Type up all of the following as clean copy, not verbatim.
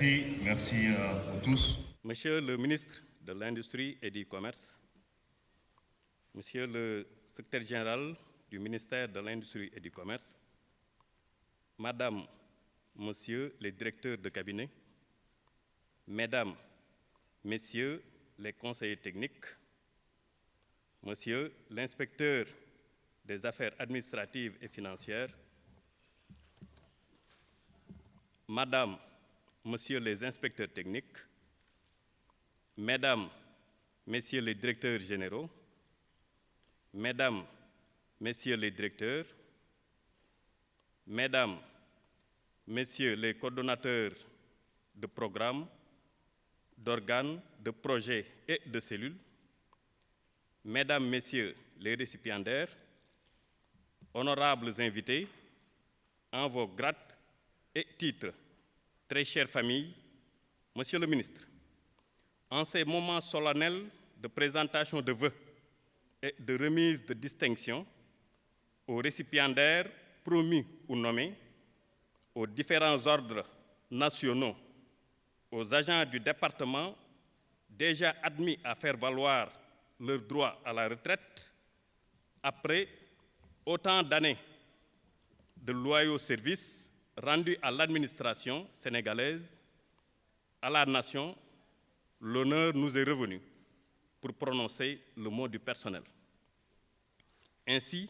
merci à vous tous. Monsieur le ministre de l'Industrie et du Commerce, Monsieur le secrétaire général du ministère de l'Industrie et du Commerce, Madame, Monsieur les directeurs de cabinet, Mesdames, Messieurs les conseillers techniques, Monsieur l'inspecteur des affaires administratives et financières, Madame, Monsieur les inspecteurs techniques, Mesdames, Messieurs les directeurs généraux, Mesdames, Messieurs les directeurs, Mesdames, Messieurs les coordonnateurs de programmes, d'organes, de projets et de cellules, Mesdames, Messieurs les récipiendaires, honorables invités, en vos grades et titres, très chères familles, Monsieur le ministre, en ces moments solennels de présentation de vœux et de remise de distinction aux récipiendaires promus ou nommés, aux différents ordres nationaux, aux agents du département déjà admis à faire valoir leur droit à la retraite après autant d'années de loyaux services rendus à l'administration sénégalaise, à la nation, l'honneur nous est revenu pour prononcer le mot du personnel. Ainsi,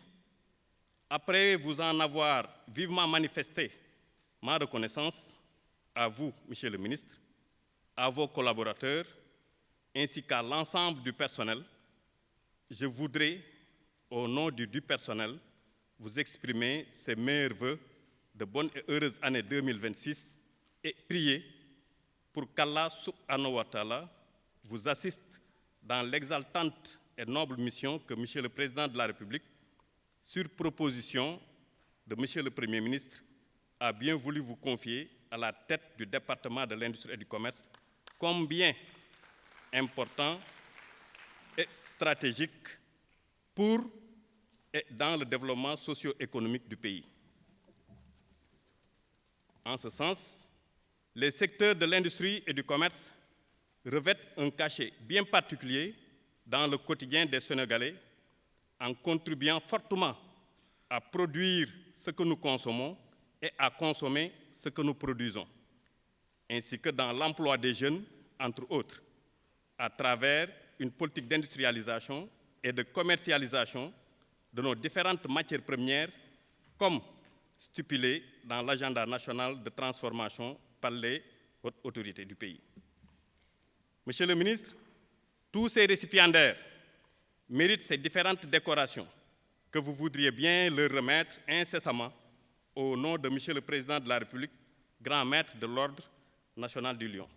après vous en avoir vivement manifesté ma reconnaissance, à vous, Monsieur le ministre, à vos collaborateurs, ainsi qu'à l'ensemble du personnel, je voudrais, au nom du personnel, vous exprimer ces meilleurs vœux de bonne et heureuse année 2026 et prier pour qu'Allah subhanahu wa ta'ala vous assiste dans l'exaltante et noble mission que Monsieur le Président de la République, sur proposition de Monsieur le Premier ministre, a bien voulu vous confier à la tête du département de l'Industrie et du Commerce, combien important et stratégique pour et dans le développement socio-économique du pays. En ce sens, les secteurs de l'industrie et du commerce revêtent un cachet bien particulier dans le quotidien des Sénégalais en contribuant fortement à produire ce que nous consommons et à consommer ce que nous produisons, ainsi que dans l'emploi des jeunes, entre autres, à travers une politique d'industrialisation et de commercialisation de nos différentes matières premières, comme stipulé dans l'agenda national de transformation par les hautes autorités du pays. Monsieur le ministre, tous ces récipiendaires méritent ces différentes décorations que vous voudriez bien leur remettre incessamment au nom de Monsieur le Président de la République, grand maître de l'Ordre national du Lion.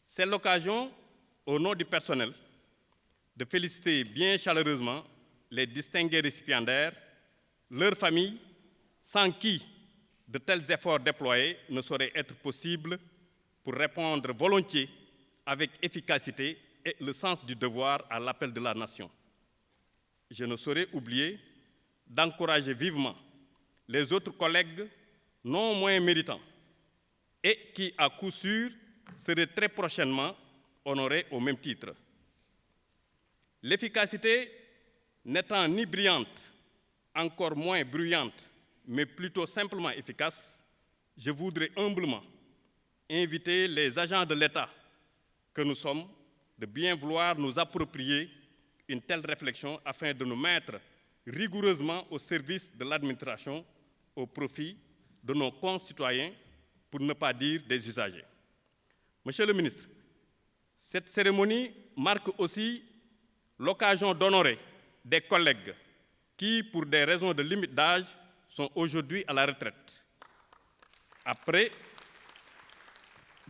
C'est l'occasion, au nom du personnel, de féliciter bien chaleureusement les distingués récipiendaires, leurs familles, sans qui de tels efforts déployés ne sauraient être possibles pour répondre volontiers, avec efficacité et le sens du devoir à l'appel de la nation. Je ne saurais oublier d'encourager vivement les autres collègues non moins méritants et qui, à coup sûr, seraient très prochainement honorés au même titre. L'efficacité n'étant ni brillante, encore moins bruyante, mais plutôt simplement efficace, je voudrais humblement inviter les agents de l'État que nous sommes de bien vouloir nous approprier une telle réflexion afin de nous mettre rigoureusement au service de l'administration au profit de nos concitoyens, pour ne pas dire des usagers. Monsieur le ministre, cette cérémonie marque aussi l'occasion d'honorer des collègues qui, pour des raisons de limite d'âge, sont aujourd'hui à la retraite. Après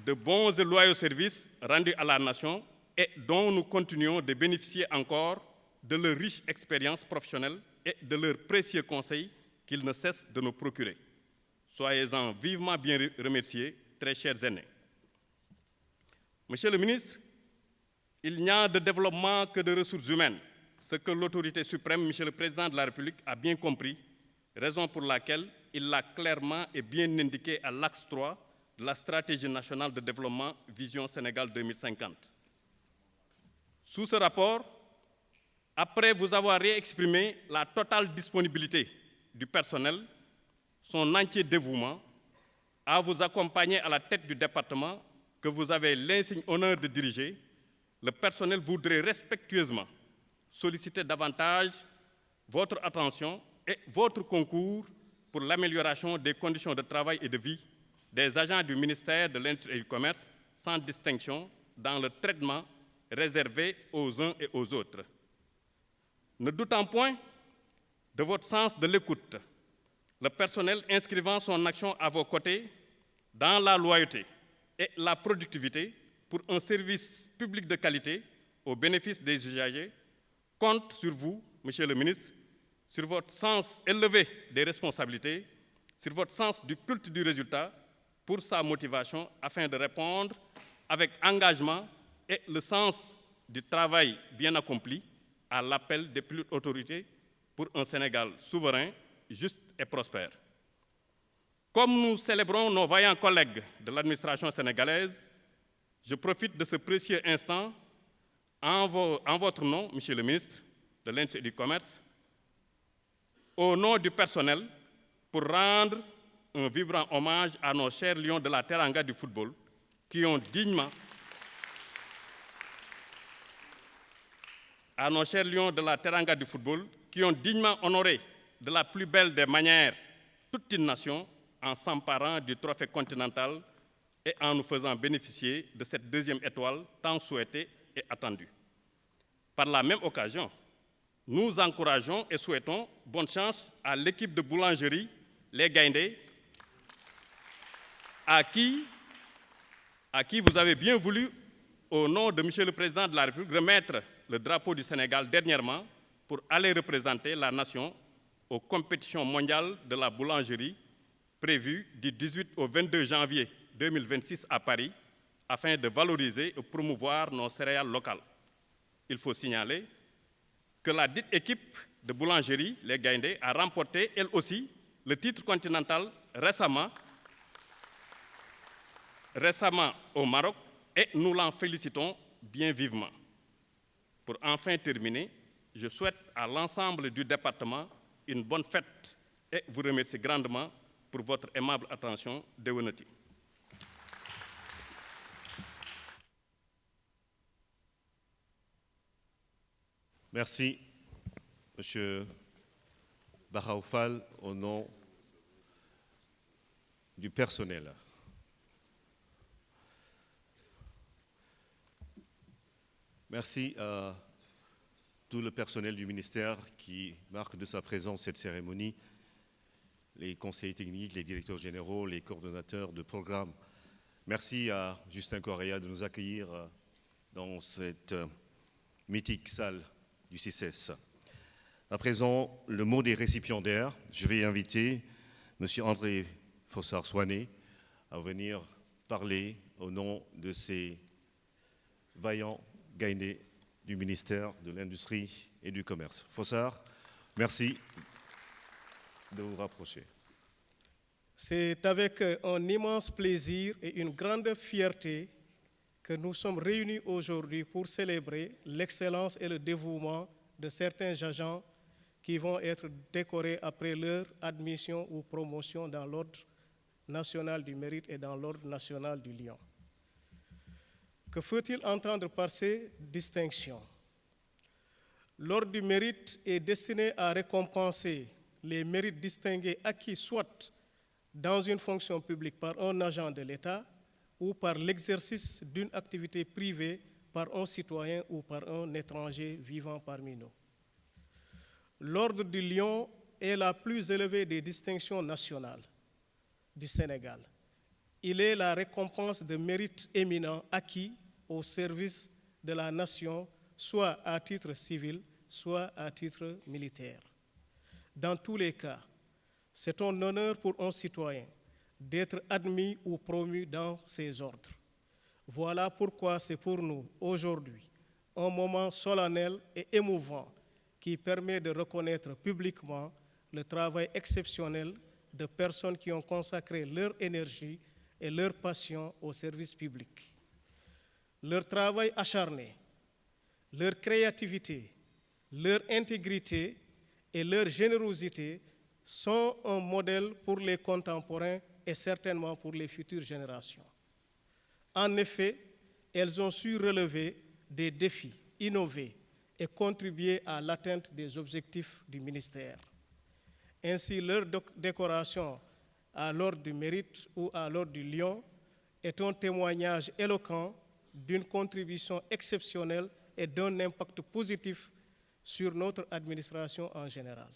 de bons et loyaux services rendus à la nation et dont nous continuons de bénéficier encore de leur riche expérience professionnelle et de leurs précieux conseils qu'ils ne cessent de nous procurer. Soyez-en vivement bien remerciés, très chers aînés. Monsieur le ministre, il n'y a de développement que de ressources humaines, ce que l'autorité suprême, Monsieur le Président de la République, a bien compris, raison pour laquelle il l'a clairement et bien indiqué à l'axe 3 de la stratégie nationale de développement Vision Sénégal 2050. Sous ce rapport, après vous avoir réexprimé la totale disponibilité du personnel, son entier dévouement à vous accompagner à la tête du département que vous avez l'insigne honneur de diriger, le personnel voudrait respectueusement solliciter davantage votre attention et votre concours pour l'amélioration des conditions de travail et de vie des agents du ministère de l'Industrie et du Commerce, sans distinction dans le traitement réservé aux uns et aux autres. Ne doutant point de votre sens de l'écoute, le personnel inscrivant son action à vos côtés dans la loyauté et la productivité pour un service public de qualité au bénéfice des usagers compte sur vous, Monsieur le ministre, sur votre sens élevé des responsabilités, sur votre sens du culte du résultat, pour sa motivation afin de répondre avec engagement et le sens du travail bien accompli à l'appel des plus hautes autorités pour un Sénégal souverain, juste et prospère. Comme nous célébrons nos vaillants collègues de l'administration sénégalaise, je profite de ce précieux instant en votre nom, Monsieur le ministre de l'Industrie et du Commerce, au nom du personnel, pour rendre un vibrant hommage à nos chers lions de la Teranga du football qui ont dignement honoré de la plus belle des manières toute une nation en s'emparant du trophée continental et en nous faisant bénéficier de cette deuxième étoile tant souhaitée et attendue. Par la même occasion, nous encourageons et souhaitons bonne chance à l'équipe de boulangerie Les Gaindés, à qui vous avez bien voulu, au nom de Monsieur le Président de la République, remettre le drapeau du Sénégal dernièrement pour aller représenter la nation aux compétitions mondiales de la boulangerie prévues du 18 au 22 janvier 2026 à Paris, afin de valoriser et promouvoir nos céréales locales. Il faut signaler que la dite équipe de boulangerie, les Gaindés, a remporté, elle aussi, le titre continental récemment au Maroc, et nous l'en félicitons bien vivement. Pour enfin terminer, je souhaite à l'ensemble du département une bonne fête et vous remercie grandement pour votre aimable attention. Déwénati. Merci, Monsieur Bakhaw Fall, au nom du personnel. Merci à tout le personnel du ministère qui marque de sa présence cette cérémonie, les conseillers techniques, les directeurs généraux, les coordonnateurs de programme. Merci à Justin Correa de nous accueillir dans cette mythique salle du CICES. À présent, le mot des récipiendaires. Je vais inviter M. André Fossard-Souané à venir parler au nom de ces vaillants Gaindés du ministère de l'Industrie et du Commerce. Fossard, merci de vous rapprocher. C'est avec un immense plaisir et une grande fierté que nous sommes réunis aujourd'hui pour célébrer l'excellence et le dévouement de certains agents qui vont être décorés après leur admission ou promotion dans l'Ordre national du mérite et dans l'Ordre national du Lion. Que faut-il entendre par ces distinctions? L'Ordre du mérite est destiné à récompenser les mérites distingués acquis soit dans une fonction publique par un agent de l'État ou par l'exercice d'une activité privée par un citoyen ou par un étranger vivant parmi nous. L'Ordre du Lion est la plus élevée des distinctions nationales du Sénégal. Il est la récompense de mérites éminents acquis au service de la nation, soit à titre civil, soit à titre militaire. Dans tous les cas, c'est un honneur pour un citoyen d'être admis ou promu dans ces ordres. Voilà pourquoi c'est pour nous, aujourd'hui, un moment solennel et émouvant qui permet de reconnaître publiquement le travail exceptionnel de personnes qui ont consacré leur énergie et leur passion au service public. Leur travail acharné, leur créativité, leur intégrité et leur générosité sont un modèle pour les contemporains et certainement pour les futures générations. En effet, elles ont su relever des défis, innover et contribuer à l'atteinte des objectifs du ministère. Ainsi, leur décoration à l'Ordre du Mérite ou à l'Ordre du Lion est un témoignage éloquent d'une contribution exceptionnelle et d'un impact positif sur notre administration en général.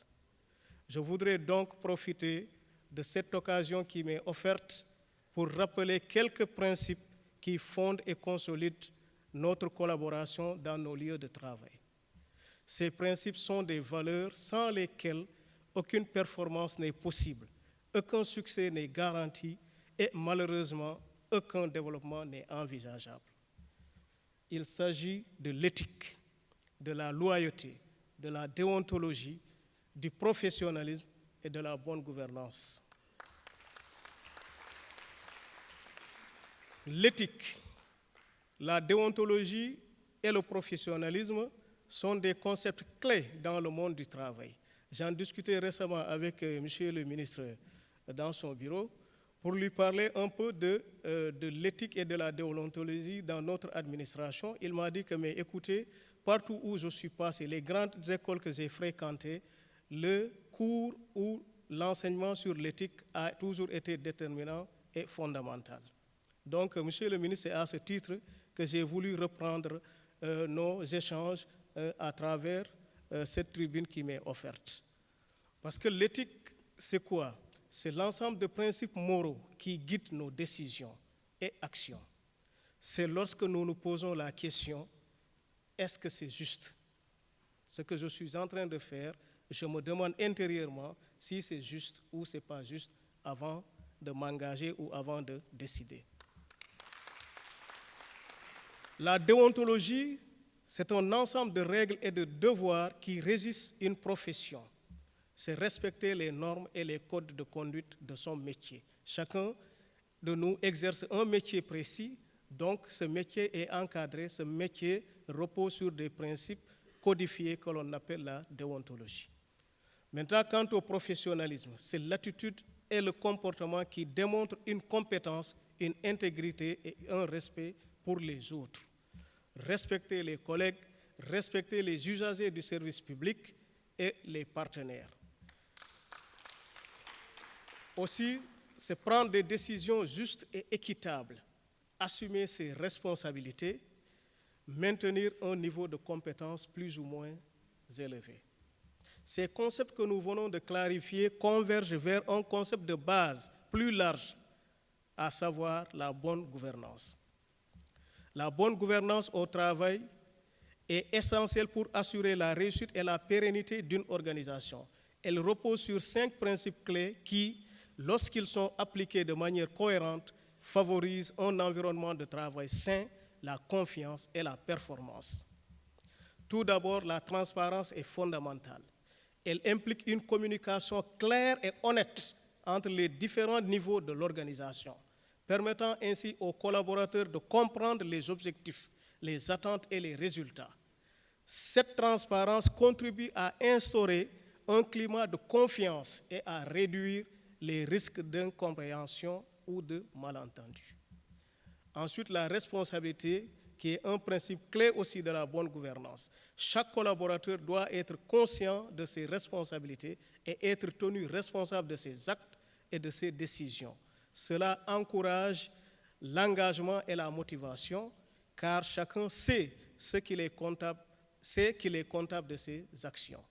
Je voudrais donc profiter de cette occasion qui m'est offerte pour rappeler quelques principes qui fondent et consolident notre collaboration dans nos lieux de travail. Ces principes sont des valeurs sans lesquelles aucune performance n'est possible, aucun succès n'est garanti et malheureusement aucun développement n'est envisageable. Il s'agit de l'éthique, de la loyauté, de la déontologie, du professionnalisme et de la bonne gouvernance. L'éthique, la déontologie et le professionnalisme sont des concepts clés dans le monde du travail. J'en discutais récemment avec monsieur le ministre dans son bureau pour lui parler un peu de l'éthique et de la déontologie dans notre administration. Il m'a dit que, mais écoutez, partout où je suis passé, les grandes écoles que j'ai fréquentées, le cours ou l'enseignement sur l'éthique a toujours été déterminant et fondamental. Donc, monsieur le ministre, c'est à ce titre que j'ai voulu reprendre nos échanges à travers cette tribune qui m'est offerte. Parce que l'éthique, c'est quoi? C'est l'ensemble de principes moraux qui guident nos décisions et actions. C'est lorsque nous nous posons la question, est-ce que c'est juste? Ce que je suis en train de faire, je me demande intérieurement si c'est juste ou ce n'est pas juste avant de m'engager ou avant de décider. La déontologie, c'est un ensemble de règles et de devoirs qui régissent une profession. C'est respecter les normes et les codes de conduite de son métier. Chacun de nous exerce un métier précis, donc ce métier est encadré, ce métier repose sur des principes codifiés que l'on appelle la déontologie. Maintenant, quant au professionnalisme, c'est l'attitude et le comportement qui démontrent une compétence, une intégrité et un respect pour les autres. Respecter les collègues, respecter les usagers du service public et les partenaires. Aussi, c'est prendre des décisions justes et équitables, assumer ses responsabilités, maintenir un niveau de compétence plus ou moins élevé. Ces concepts que nous venons de clarifier convergent vers un concept de base plus large, à savoir la bonne gouvernance. La bonne gouvernance au travail est essentielle pour assurer la réussite et la pérennité d'une organisation. Elle repose sur 5 principes clés qui, lorsqu'ils sont appliqués de manière cohérente, favorisent un environnement de travail sain, la confiance et la performance. Tout d'abord, la transparence est fondamentale. Elle implique une communication claire et honnête entre les différents niveaux de l'organisation, permettant ainsi aux collaborateurs de comprendre les objectifs, les attentes et les résultats. Cette transparence contribue à instaurer un climat de confiance et à réduire les risques d'incompréhension ou de malentendus. Ensuite, la responsabilité, qui est un principe clé aussi de la bonne gouvernance. Chaque collaborateur doit être conscient de ses responsabilités et être tenu responsable de ses actes et de ses décisions. Cela encourage l'engagement et la motivation, car chacun sait qu'il est comptable de ses actions.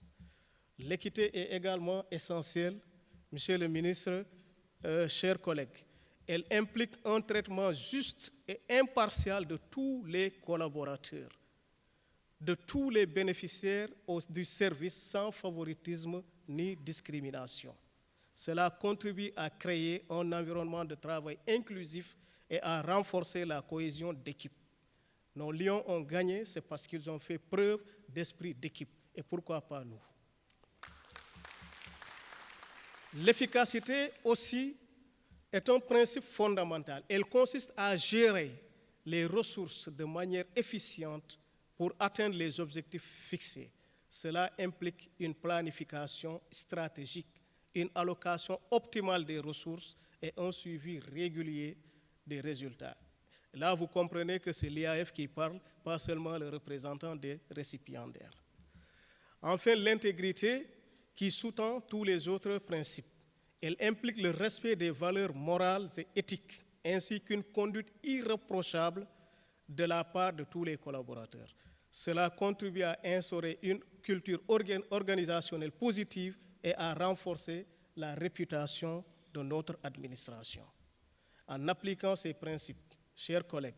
L'équité est également essentielle, Monsieur le ministre, chers collègues. Elle implique un traitement juste et impartial de tous les collaborateurs, de tous les bénéficiaires du service sans favoritisme ni discrimination. Cela contribue à créer un environnement de travail inclusif et à renforcer la cohésion d'équipe. Nos lions ont gagné, c'est parce qu'ils ont fait preuve d'esprit d'équipe. Et pourquoi pas nous? L'efficacité aussi est un principe fondamental. Elle consiste à gérer les ressources de manière efficiente pour atteindre les objectifs fixés. Cela implique une planification stratégique, une allocation optimale des ressources et un suivi régulier des résultats. Là, vous comprenez que c'est l'IAF qui parle, pas seulement le représentant des récipiendaires. Enfin, l'intégrité qui sous-tend tous les autres principes. Elle implique le respect des valeurs morales et éthiques, ainsi qu'une conduite irréprochable de la part de tous les collaborateurs. Cela contribue à instaurer une culture organisationnelle positive et à renforcer la réputation de notre administration. En appliquant ces principes, chers collègues,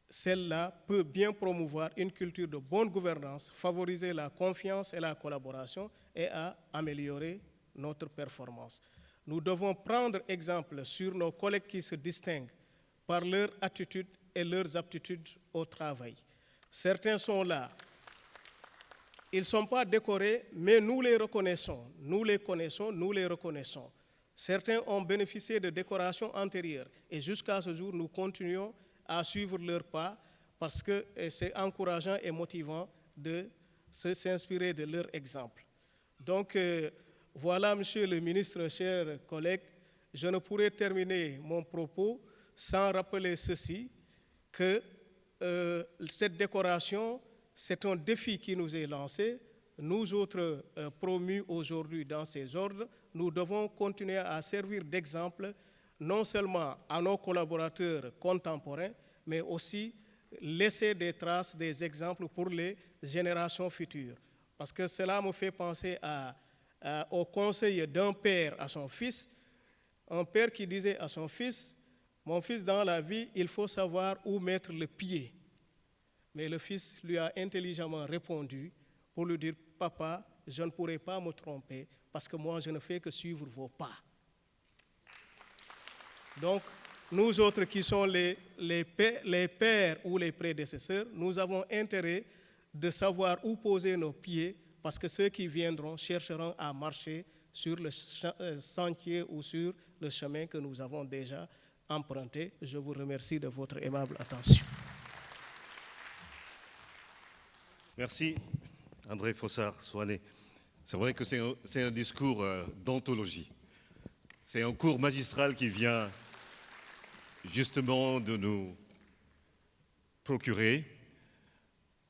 celle-là peut bien promouvoir une culture de bonne gouvernance, favoriser la confiance et la collaboration et à améliorer notre performance. Nous devons prendre exemple sur nos collègues qui se distinguent par leur attitude et leurs aptitudes au travail. Certains sont là. Ils ne sont pas décorés, mais nous les reconnaissons. Nous les connaissons, nous les reconnaissons. Certains ont bénéficié de décorations antérieures et jusqu'à ce jour, nous continuons à suivre leurs pas parce que c'est encourageant et motivant de s'inspirer de leur exemple. Donc, voilà, Monsieur le ministre, chers collègues, je ne pourrais terminer mon propos sans rappeler ceci, que cette décoration, c'est un défi qui nous est lancé. Nous autres promus aujourd'hui dans ces ordres, nous devons continuer à servir d'exemple non seulement à nos collaborateurs contemporains, mais aussi laisser des traces, des exemples pour les générations futures. Parce que cela me fait penser au conseil d'un père à son fils, un père qui disait à son fils, « Mon fils, dans la vie, il faut savoir où mettre le pied. » Mais le fils lui a intelligemment répondu pour lui dire, « Papa, je ne pourrai pas me tromper parce que moi, je ne fais que suivre vos pas. » Donc, nous autres qui sommes les pères ou les prédécesseurs, nous avons intérêt de savoir où poser nos pieds parce que ceux qui viendront chercheront à marcher sur le sentier ou sur le chemin que nous avons déjà emprunté. Je vous remercie de votre aimable attention. Merci, André Fossard-Souané. C'est vrai que c'est un discours d'anthologie. C'est un cours magistral qui vient justement de nous procurer.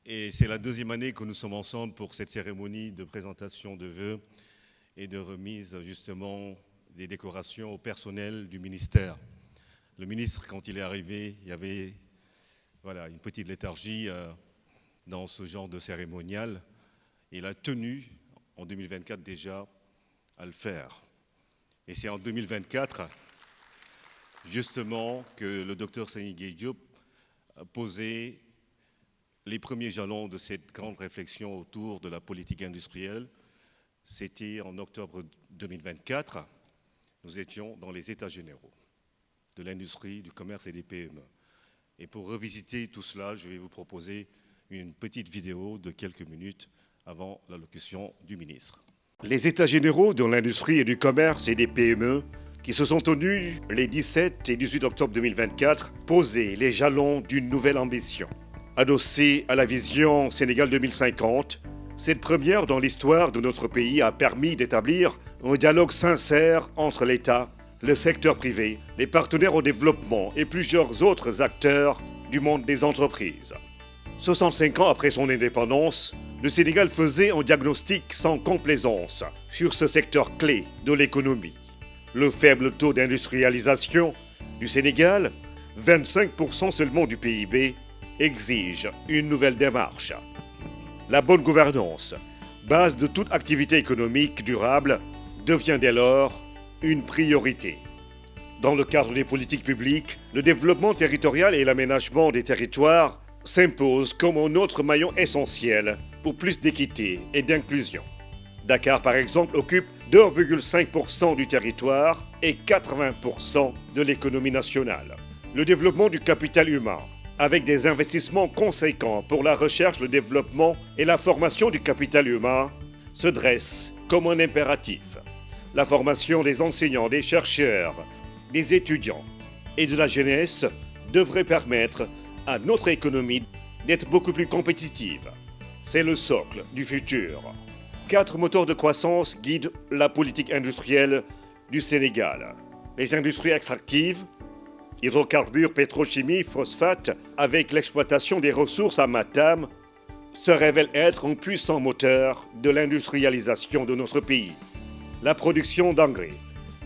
Et c'est la deuxième année que nous sommes ensemble pour cette cérémonie de présentation de vœux et de remise justement des décorations au personnel du ministère. Le ministre, quand il est arrivé, il y avait une petite léthargie dans ce genre de cérémonial. Il a tenu, en 2024 déjà, à le faire. Et c'est en 2024, justement, que le docteur Seyni Gueye Diop a posé les premiers jalons de cette grande réflexion autour de la politique industrielle. C'était en octobre 2024. Nous étions dans les États généraux de l'industrie, du commerce et des PME. Et pour revisiter tout cela, je vais vous proposer une petite vidéo de quelques minutes avant l'allocution du ministre. Les États généraux de l'industrie et du commerce et des PME qui se sont tenus les 17 et 18 octobre 2024 posaient les jalons d'une nouvelle ambition. Adossée à la vision Sénégal 2050, cette première dans l'histoire de notre pays a permis d'établir un dialogue sincère entre l'État, le secteur privé, les partenaires au développement et plusieurs autres acteurs du monde des entreprises. 65 ans après son indépendance, le Sénégal faisait un diagnostic sans complaisance sur ce secteur clé de l'économie. Le faible taux d'industrialisation du Sénégal, 25% seulement du PIB, exige une nouvelle démarche. La bonne gouvernance, base de toute activité économique durable, devient dès lors une priorité. Dans le cadre des politiques publiques, le développement territorial et l'aménagement des territoires s'imposent comme un autre maillon essentiel pour plus d'équité et d'inclusion. Dakar, par exemple, occupe 2,5% du territoire et 80% de l'économie nationale. Le développement du capital humain, avec des investissements conséquents pour la recherche, le développement et la formation du capital humain, se dresse comme un impératif. La formation des enseignants, des chercheurs, des étudiants et de la jeunesse devrait permettre à notre économie d'être beaucoup plus compétitive. C'est le socle du futur. 4 moteurs de croissance guident la politique industrielle du Sénégal. Les industries extractives, hydrocarbures, pétrochimie, phosphate, avec l'exploitation des ressources à Matam, se révèlent être un puissant moteur de l'industrialisation de notre pays. La production d'engrais,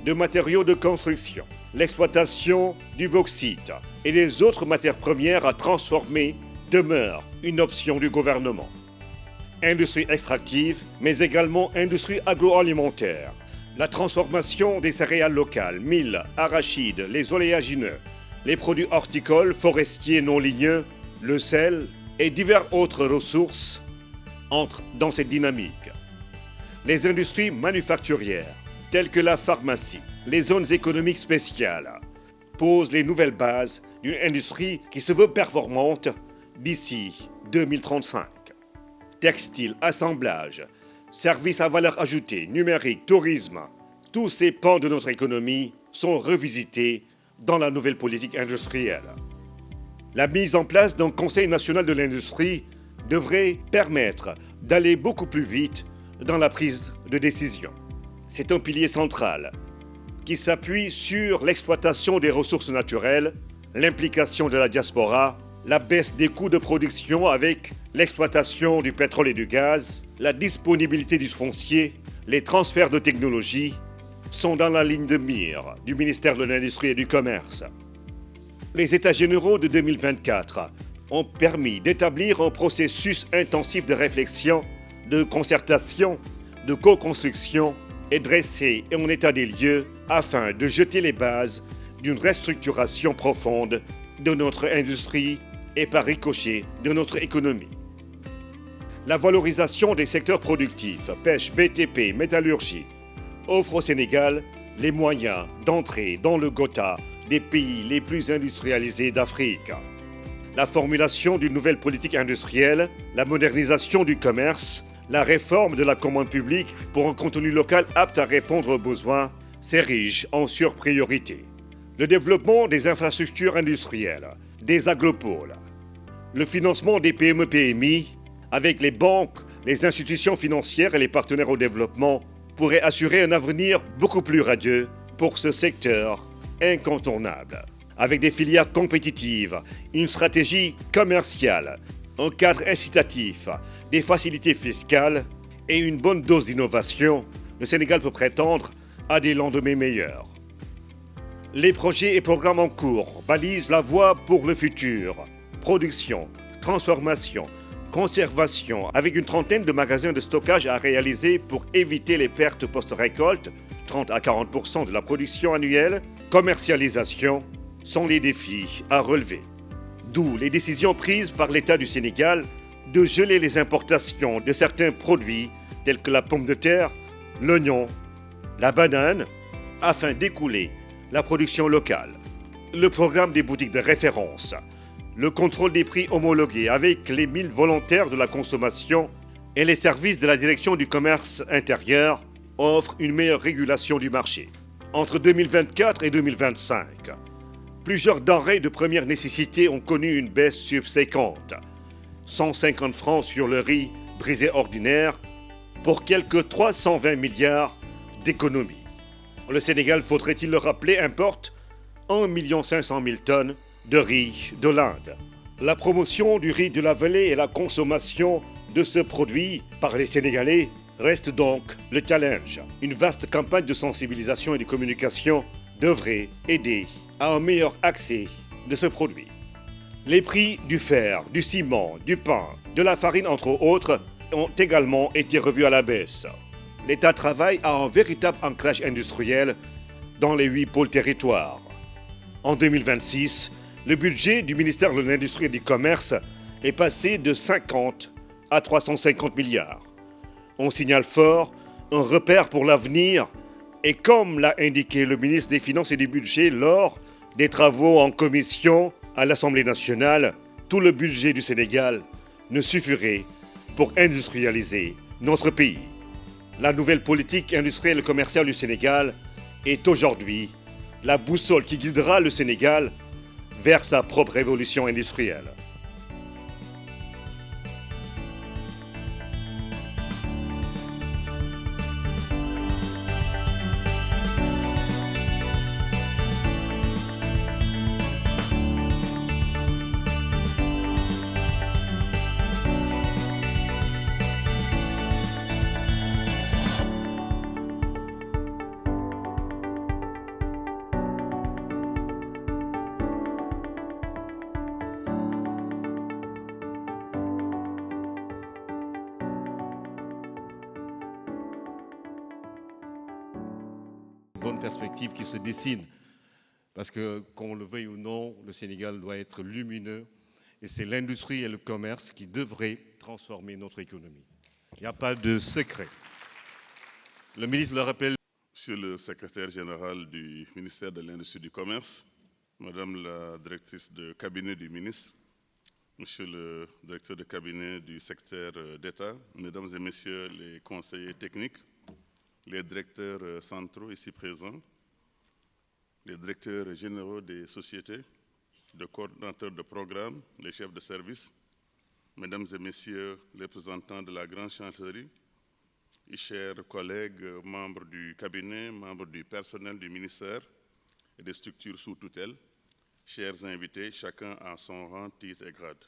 de matériaux de construction, l'exploitation du bauxite et des autres matières premières à transformer demeure une option du gouvernement. Industrie extractive, mais également industrie agroalimentaire. La transformation des céréales locales, mil, arachides, les oléagineux, les produits horticoles, forestiers non ligneux, le sel et diverses autres ressources entrent dans cette dynamique. Les industries manufacturières, telles que la pharmacie, les zones économiques spéciales, posent les nouvelles bases d'une industrie qui se veut performante d'ici 2035. Textile, assemblage, services à valeur ajoutée, numérique, tourisme, tous ces pans de notre économie sont revisités dans la nouvelle politique industrielle. La mise en place d'un Conseil national de l'industrie devrait permettre d'aller beaucoup plus vite dans la prise de décision. C'est un pilier central qui s'appuie sur l'exploitation des ressources naturelles, l'implication de la diaspora, la baisse des coûts de production avec l'exploitation du pétrole et du gaz, la disponibilité du foncier, les transferts de technologie sont dans la ligne de mire du ministère de l'Industrie et du Commerce. Les États généraux de 2024 ont permis d'établir un processus intensif de réflexion, de concertation, de co-construction et dresser un état des lieux afin de jeter les bases d'une restructuration profonde de notre industrie et par ricochet de notre économie. La valorisation des secteurs productifs, pêche, BTP, métallurgie, offre au Sénégal les moyens d'entrer dans le quota des pays les plus industrialisés d'Afrique. La formulation d'une nouvelle politique industrielle, la modernisation du commerce, la réforme de la commande publique pour un contenu local apte à répondre aux besoins s'érige en surpriorité. Le développement des infrastructures industrielles, des agropoles, le financement des PME-PMI avec les banques, les institutions financières et les partenaires au développement pourrait assurer un avenir beaucoup plus radieux pour ce secteur incontournable. Avec des filières compétitives, une stratégie commerciale, un cadre incitatif, des facilités fiscales et une bonne dose d'innovation, le Sénégal peut prétendre à des lendemains meilleurs. Les projets et programmes en cours balisent la voie pour le futur. Production, transformation, conservation, avec une trentaine de magasins de stockage à réaliser pour éviter les pertes post-récolte, 30 à 40% de la production annuelle, commercialisation, sont les défis à relever. D'où les décisions prises par l'État du Sénégal de geler les importations de certains produits tels que la pomme de terre, l'oignon, la banane, afin d'écouler la production locale. Le programme des boutiques de référence, le contrôle des prix homologués avec les 1000 volontaires de la consommation et les services de la direction du commerce intérieur offrent une meilleure régulation du marché. Entre 2024 et 2025, plusieurs denrées de première nécessité ont connu une baisse subséquente. 150 francs sur le riz brisé ordinaire pour quelques 320 milliards d'économies. Le Sénégal, faudrait-il le rappeler, importe 1 500 000 tonnes de riz de l'Inde. La promotion du riz de la vallée et la consommation de ce produit par les Sénégalais reste donc le challenge. Une vaste campagne de sensibilisation et de communication devrait aider à un meilleur accès de ce produit. Les prix du fer, du ciment, du pain, de la farine entre autres ont également été revus à la baisse. L'État travaille à un véritable ancrage industriel dans les 8 pôles territoires. En 2026, le budget du ministère de l'Industrie et du Commerce est passé de 50 à 350 milliards. On signale fort un repère pour l'avenir et comme l'a indiqué le ministre des Finances et du Budget lors des travaux en commission à l'Assemblée nationale, tout le budget du Sénégal ne suffirait pour industrialiser notre pays. La nouvelle politique industrielle et commerciale du Sénégal est aujourd'hui la boussole qui guidera le Sénégal vers sa propre révolution industrielle. Bonne perspective qui se dessine. Parce que, qu'on le veuille ou non, le Sénégal doit être lumineux. Et c'est l'industrie et le commerce qui devraient transformer notre économie. Il n'y a pas de secret. Le ministre le rappelle. Monsieur le secrétaire général du ministère de l'Industrie et du Commerce, Madame la directrice de cabinet du ministre, Monsieur le directeur de cabinet du secteur d'État, Mesdames et Messieurs les conseillers techniques, les directeurs centraux ici présents, les directeurs généraux des sociétés, les coordonnateurs de programmes, les chefs de service, Mesdames et Messieurs les représentants de la Grande Chancellerie, et chers collègues, membres du cabinet, membres du personnel du ministère et des structures sous tutelle, chers invités, chacun à son rang, titre et grade.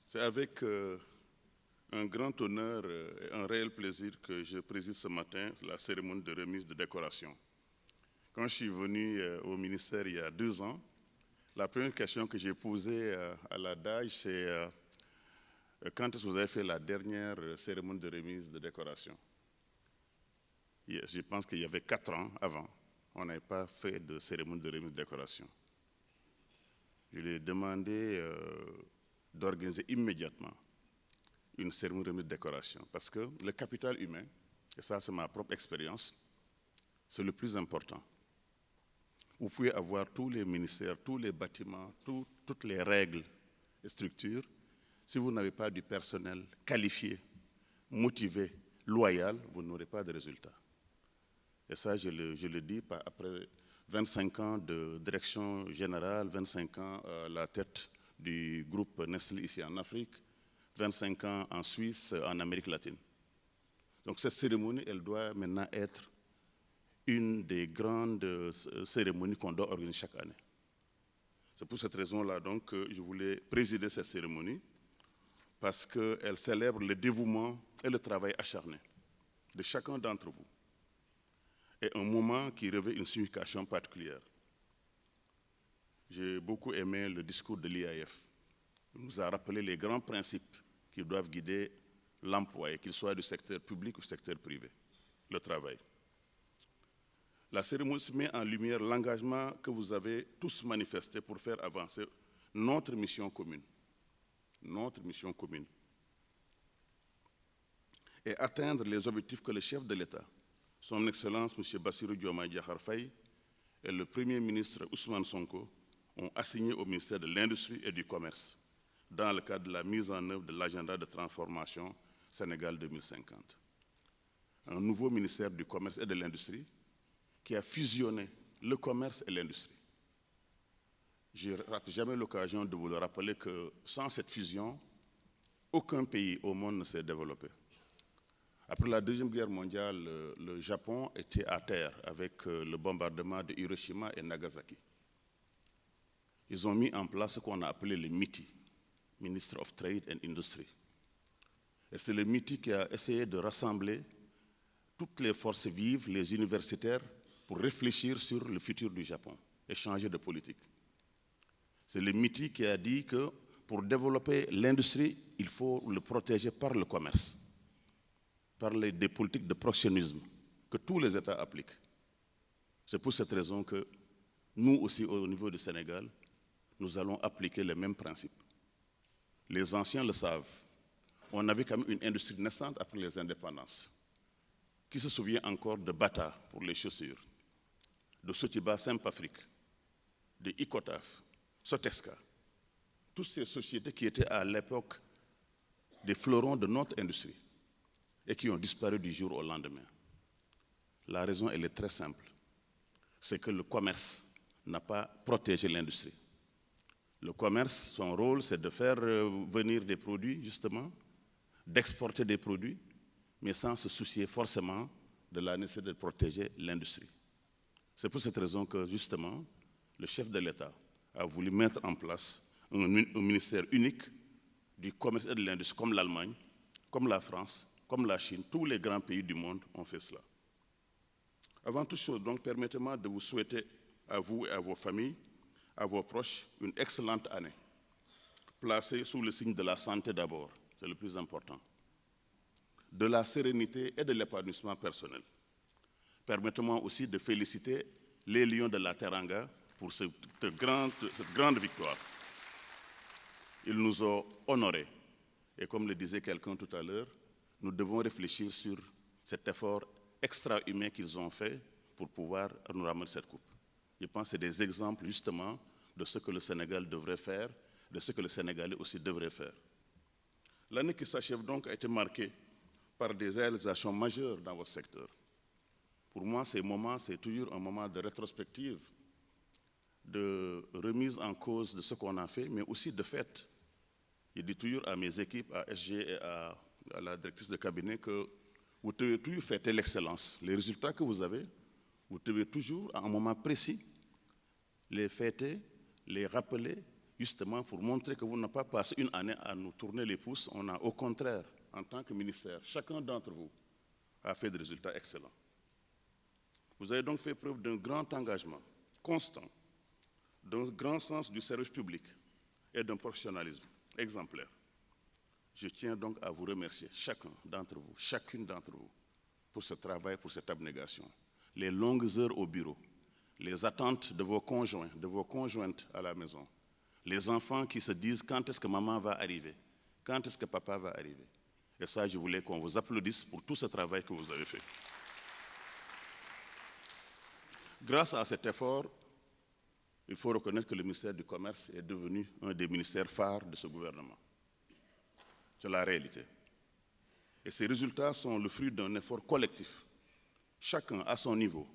C'est avec un grand honneur et un réel plaisir que je préside ce matin la cérémonie de remise de décoration. Quand je suis venu au ministère il y a 2 ans, la première question que j'ai posée à la DAGE, c'est quand est-ce que vous avez fait la dernière cérémonie de remise de décoration? Je pense qu'il y avait 4 ans avant, on n'avait pas fait de cérémonie de remise de décoration. Je lui ai demandé d'organiser immédiatement une cérémonie de remise de décoration parce que le capital humain, et ça c'est ma propre expérience, c'est le plus important. Vous pouvez avoir tous les ministères, tous les bâtiments, toutes les règles et structures. Si vous n'avez pas du personnel qualifié, motivé, loyal, vous n'aurez pas de résultats. Et ça, je le dis après 25 ans de direction générale, 25 ans à la tête du groupe Nestlé ici en Afrique, 25 ans en Suisse, en Amérique latine. Donc cette cérémonie, elle doit maintenant être une des grandes cérémonies qu'on doit organiser chaque année. C'est pour cette raison-là donc que je voulais présider cette cérémonie, parce qu'elle célèbre le dévouement et le travail acharné de chacun d'entre vous. Et un moment qui revêt une signification particulière. J'ai beaucoup aimé le discours de l'IAF. Il nous a rappelé les grands principes qui doivent guider l'employé, qu'il soit du secteur public ou du secteur privé, le travail. La cérémonie se met en lumière l'engagement que vous avez tous manifesté pour faire avancer notre mission commune. Notre mission commune. Et atteindre les objectifs que le chef de l'État, son Excellence M. Bassirou Diomaye Diakhar Faye et le Premier ministre Ousmane Sonko ont assigné au ministère de l'Industrie et du Commerce dans le cadre de la mise en œuvre de l'agenda de transformation Sénégal 2050. Un nouveau ministère du Commerce et de l'Industrie qui a fusionné le commerce et l'industrie. Je ne rate jamais l'occasion de vous le rappeler que sans cette fusion, aucun pays au monde ne s'est développé. Après la Deuxième Guerre mondiale, le Japon était à terre avec le bombardement de Hiroshima et Nagasaki. Ils ont mis en place ce qu'on a appelé le MITI, Ministry of Trade and Industry. Et c'est le MITI qui a essayé de rassembler toutes les forces vives, les universitaires, pour réfléchir sur le futur du Japon et changer de politique. C'est le MITI qui a dit que pour développer l'industrie, il faut le protéger par le commerce, par des politiques de protectionnisme que tous les États appliquent. C'est pour cette raison que nous aussi, au niveau du Sénégal, nous allons appliquer les mêmes principes. Les anciens le savent. On avait quand même une industrie naissante après les indépendances. Qui se souvient encore de Bata pour les chaussures, de Sotiba Simpafrique, de Icotaf, Sotesca, toutes ces sociétés qui étaient à l'époque des fleurons de notre industrie. et qui ont disparu du jour au lendemain. La raison, elle est très simple. C'est que le commerce n'a pas protégé l'industrie. Le commerce, son rôle, c'est de faire venir des produits, justement, d'exporter des produits, mais sans se soucier forcément de la nécessité de protéger l'industrie. C'est pour cette raison que, justement, le chef de l'État a voulu mettre en place un ministère unique du commerce et de l'industrie, comme l'Allemagne, comme la France, comme la Chine. Tous les grands pays du monde ont fait cela. Avant toute chose, donc, permettez-moi de vous souhaiter à vous et à vos familles, à vos proches, une excellente année, placée sous le signe de la santé d'abord, c'est le plus important, de la sérénité et de l'épanouissement personnel. Permettez-moi aussi de féliciter les Lions de la Teranga pour cette grande victoire. Ils nous ont honorés. Et comme le disait quelqu'un tout à l'heure, nous devons réfléchir sur cet effort extra-humain qu'ils ont fait pour pouvoir nous ramener cette coupe. Je pense que c'est des exemples justement de ce que le Sénégal devrait faire, de ce que le Sénégalais aussi devrait faire. L'année qui s'achève donc a été marquée par des réalisations majeures dans votre secteur. Pour moi, ces moments, c'est toujours un moment de rétrospective, de remise en cause de ce qu'on a fait, mais aussi de fête. Je dis toujours à mes équipes, à SG et à la directrice de cabinet que vous devez toujours fêter l'excellence. Les résultats que vous avez, vous devez toujours, à un moment précis, les fêter, les rappeler, justement pour montrer que vous n'avez pas passé une année à nous tourner les pouces. On a au contraire, en tant que ministère, chacun d'entre vous a fait des résultats excellents. Vous avez donc fait preuve d'un grand engagement constant, d'un grand sens du service public et d'un professionnalisme exemplaire. Je tiens donc à vous remercier, chacun d'entre vous, chacune d'entre vous, pour ce travail, pour cette abnégation. Les longues heures au bureau, les attentes de vos conjoints, de vos conjointes à la maison, les enfants qui se disent quand est-ce que maman va arriver, quand est-ce que papa va arriver. Et ça, je voulais qu'on vous applaudisse pour tout ce travail que vous avez fait. Grâce à cet effort, il faut reconnaître que le ministère du Commerce est devenu un des ministères phares de ce gouvernement. C'est la réalité. Et ces résultats sont le fruit d'un effort collectif. Chacun, à son niveau,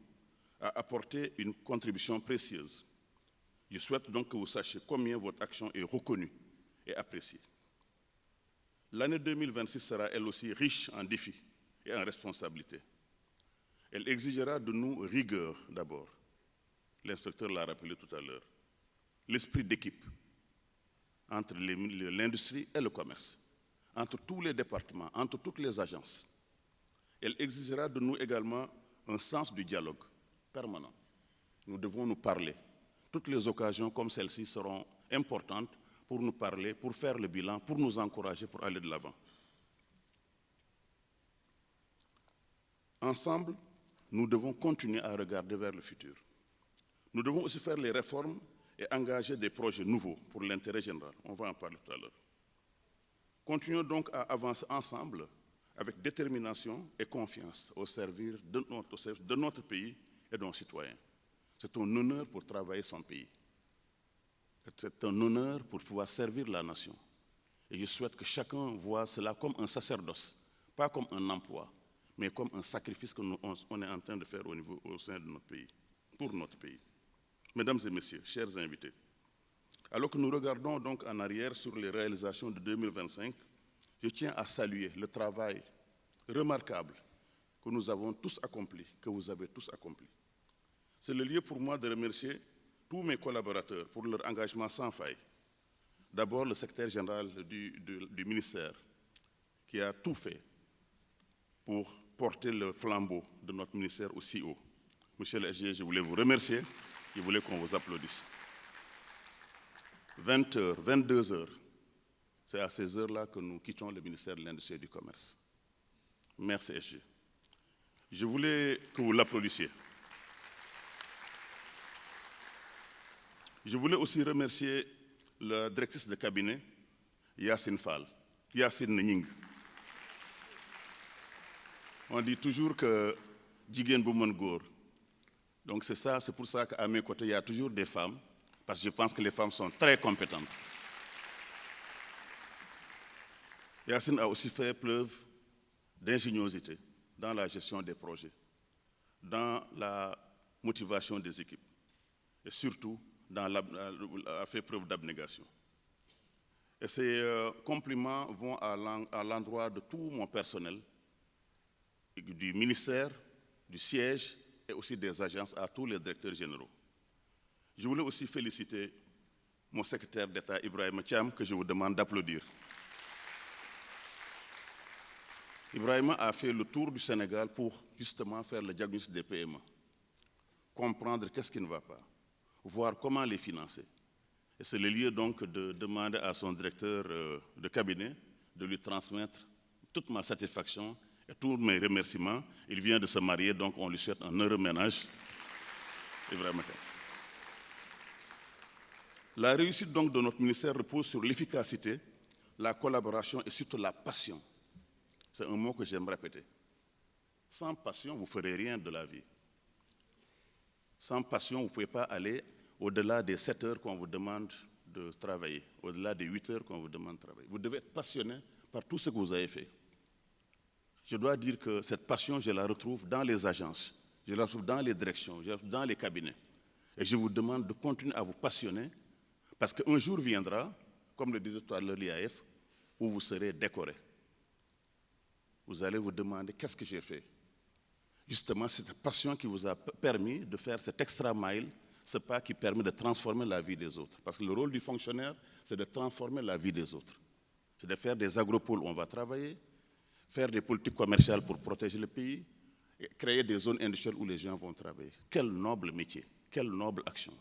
a apporté une contribution précieuse. Je souhaite donc que vous sachiez combien votre action est reconnue et appréciée. L'année 2026 sera elle aussi riche en défis et en responsabilités. Elle exigera de nous rigueur d'abord. L'inspecteur l'a rappelé tout à l'heure. L'esprit d'équipe entre l'industrie et le commerce, entre tous les départements, entre toutes les agences. Elle exigera de nous également un sens du dialogue permanent. Nous devons nous parler. Toutes les occasions comme celle-ci seront importantes pour nous parler, pour faire le bilan, pour nous encourager, pour aller de l'avant. Ensemble, nous devons continuer à regarder vers le futur. Nous devons aussi faire les réformes et engager des projets nouveaux pour l'intérêt général. On va en parler tout à l'heure. Continuons donc à avancer ensemble avec détermination et confiance au service de notre pays et de nos citoyens. C'est un honneur pour travailler son pays. C'est un honneur pour pouvoir servir la nation. Et je souhaite que chacun voie cela comme un sacerdoce, pas comme un emploi, mais comme un sacrifice qu'on est en train de faire au sein de notre pays, pour notre pays. Mesdames et messieurs, chers invités, alors que nous regardons donc en arrière sur les réalisations de 2025, je tiens à saluer le travail remarquable que nous avons tous accompli, que vous avez tous accompli. C'est le lieu pour moi de remercier tous mes collaborateurs pour leur engagement sans faille. D'abord, le secrétaire général du ministère, qui a tout fait pour porter le flambeau de notre ministère aussi haut. Monsieur le SG, je voulais vous remercier, je voulais qu'on vous applaudisse. 20h, 22h, c'est à ces heures-là que nous quittons le ministère de l'Industrie et du Commerce. Merci SG. Je voulais que vous l'applaudissiez. Je voulais aussi remercier la directrice de cabinet, Yacine Fall, Yacine Nying. On dit toujours que Jigen Bouman Gour. Donc c'est pour ça qu'à mes côtés, il y a toujours des femmes, parce que je pense que les femmes sont très compétentes. Yacine a aussi fait preuve d'ingéniosité dans la gestion des projets, dans la motivation des équipes et surtout a fait preuve d'abnégation. Et ces compliments vont à l'endroit de tout mon personnel, du ministère, du siège et aussi des agences, à tous les directeurs généraux. Je voulais aussi féliciter mon secrétaire d'État, Ibrahima Thiam, que je vous demande d'applaudir. Ibrahima a fait le tour du Sénégal pour justement faire le diagnostic des PME, comprendre qu'est-ce qui ne va pas, voir comment les financer. Et c'est le lieu donc de demander à son directeur de cabinet de lui transmettre toute ma satisfaction et tous mes remerciements. Il vient de se marier, donc on lui souhaite un heureux ménage. Ibrahima Thiam. La réussite donc de notre ministère repose sur l'efficacité, la collaboration et surtout la passion. C'est un mot que j'aime répéter. Sans passion, vous ne ferez rien de la vie. Sans passion, vous ne pouvez pas aller au-delà des 7 heures qu'on vous demande de travailler, au-delà des 8 heures qu'on vous demande de travailler. Vous devez être passionné par tout ce que vous avez fait. Je dois dire que cette passion, je la retrouve dans les agences, je la retrouve dans les directions, je la retrouve dans les cabinets. Et je vous demande de continuer à vous passionner, parce qu'un jour viendra, comme le disait tout à l'heure l'IAF, où vous serez décoré. Vous allez vous demander qu'est-ce que j'ai fait. Justement, c'est cette passion qui vous a permis de faire cet extra mile, ce pas qui permet de transformer la vie des autres. Parce que le rôle du fonctionnaire, c'est de transformer la vie des autres. C'est de faire des agropoles où on va travailler, faire des politiques commerciales pour protéger le pays, et créer des zones industrielles où les gens vont travailler. Quel noble métier, quelle noble action.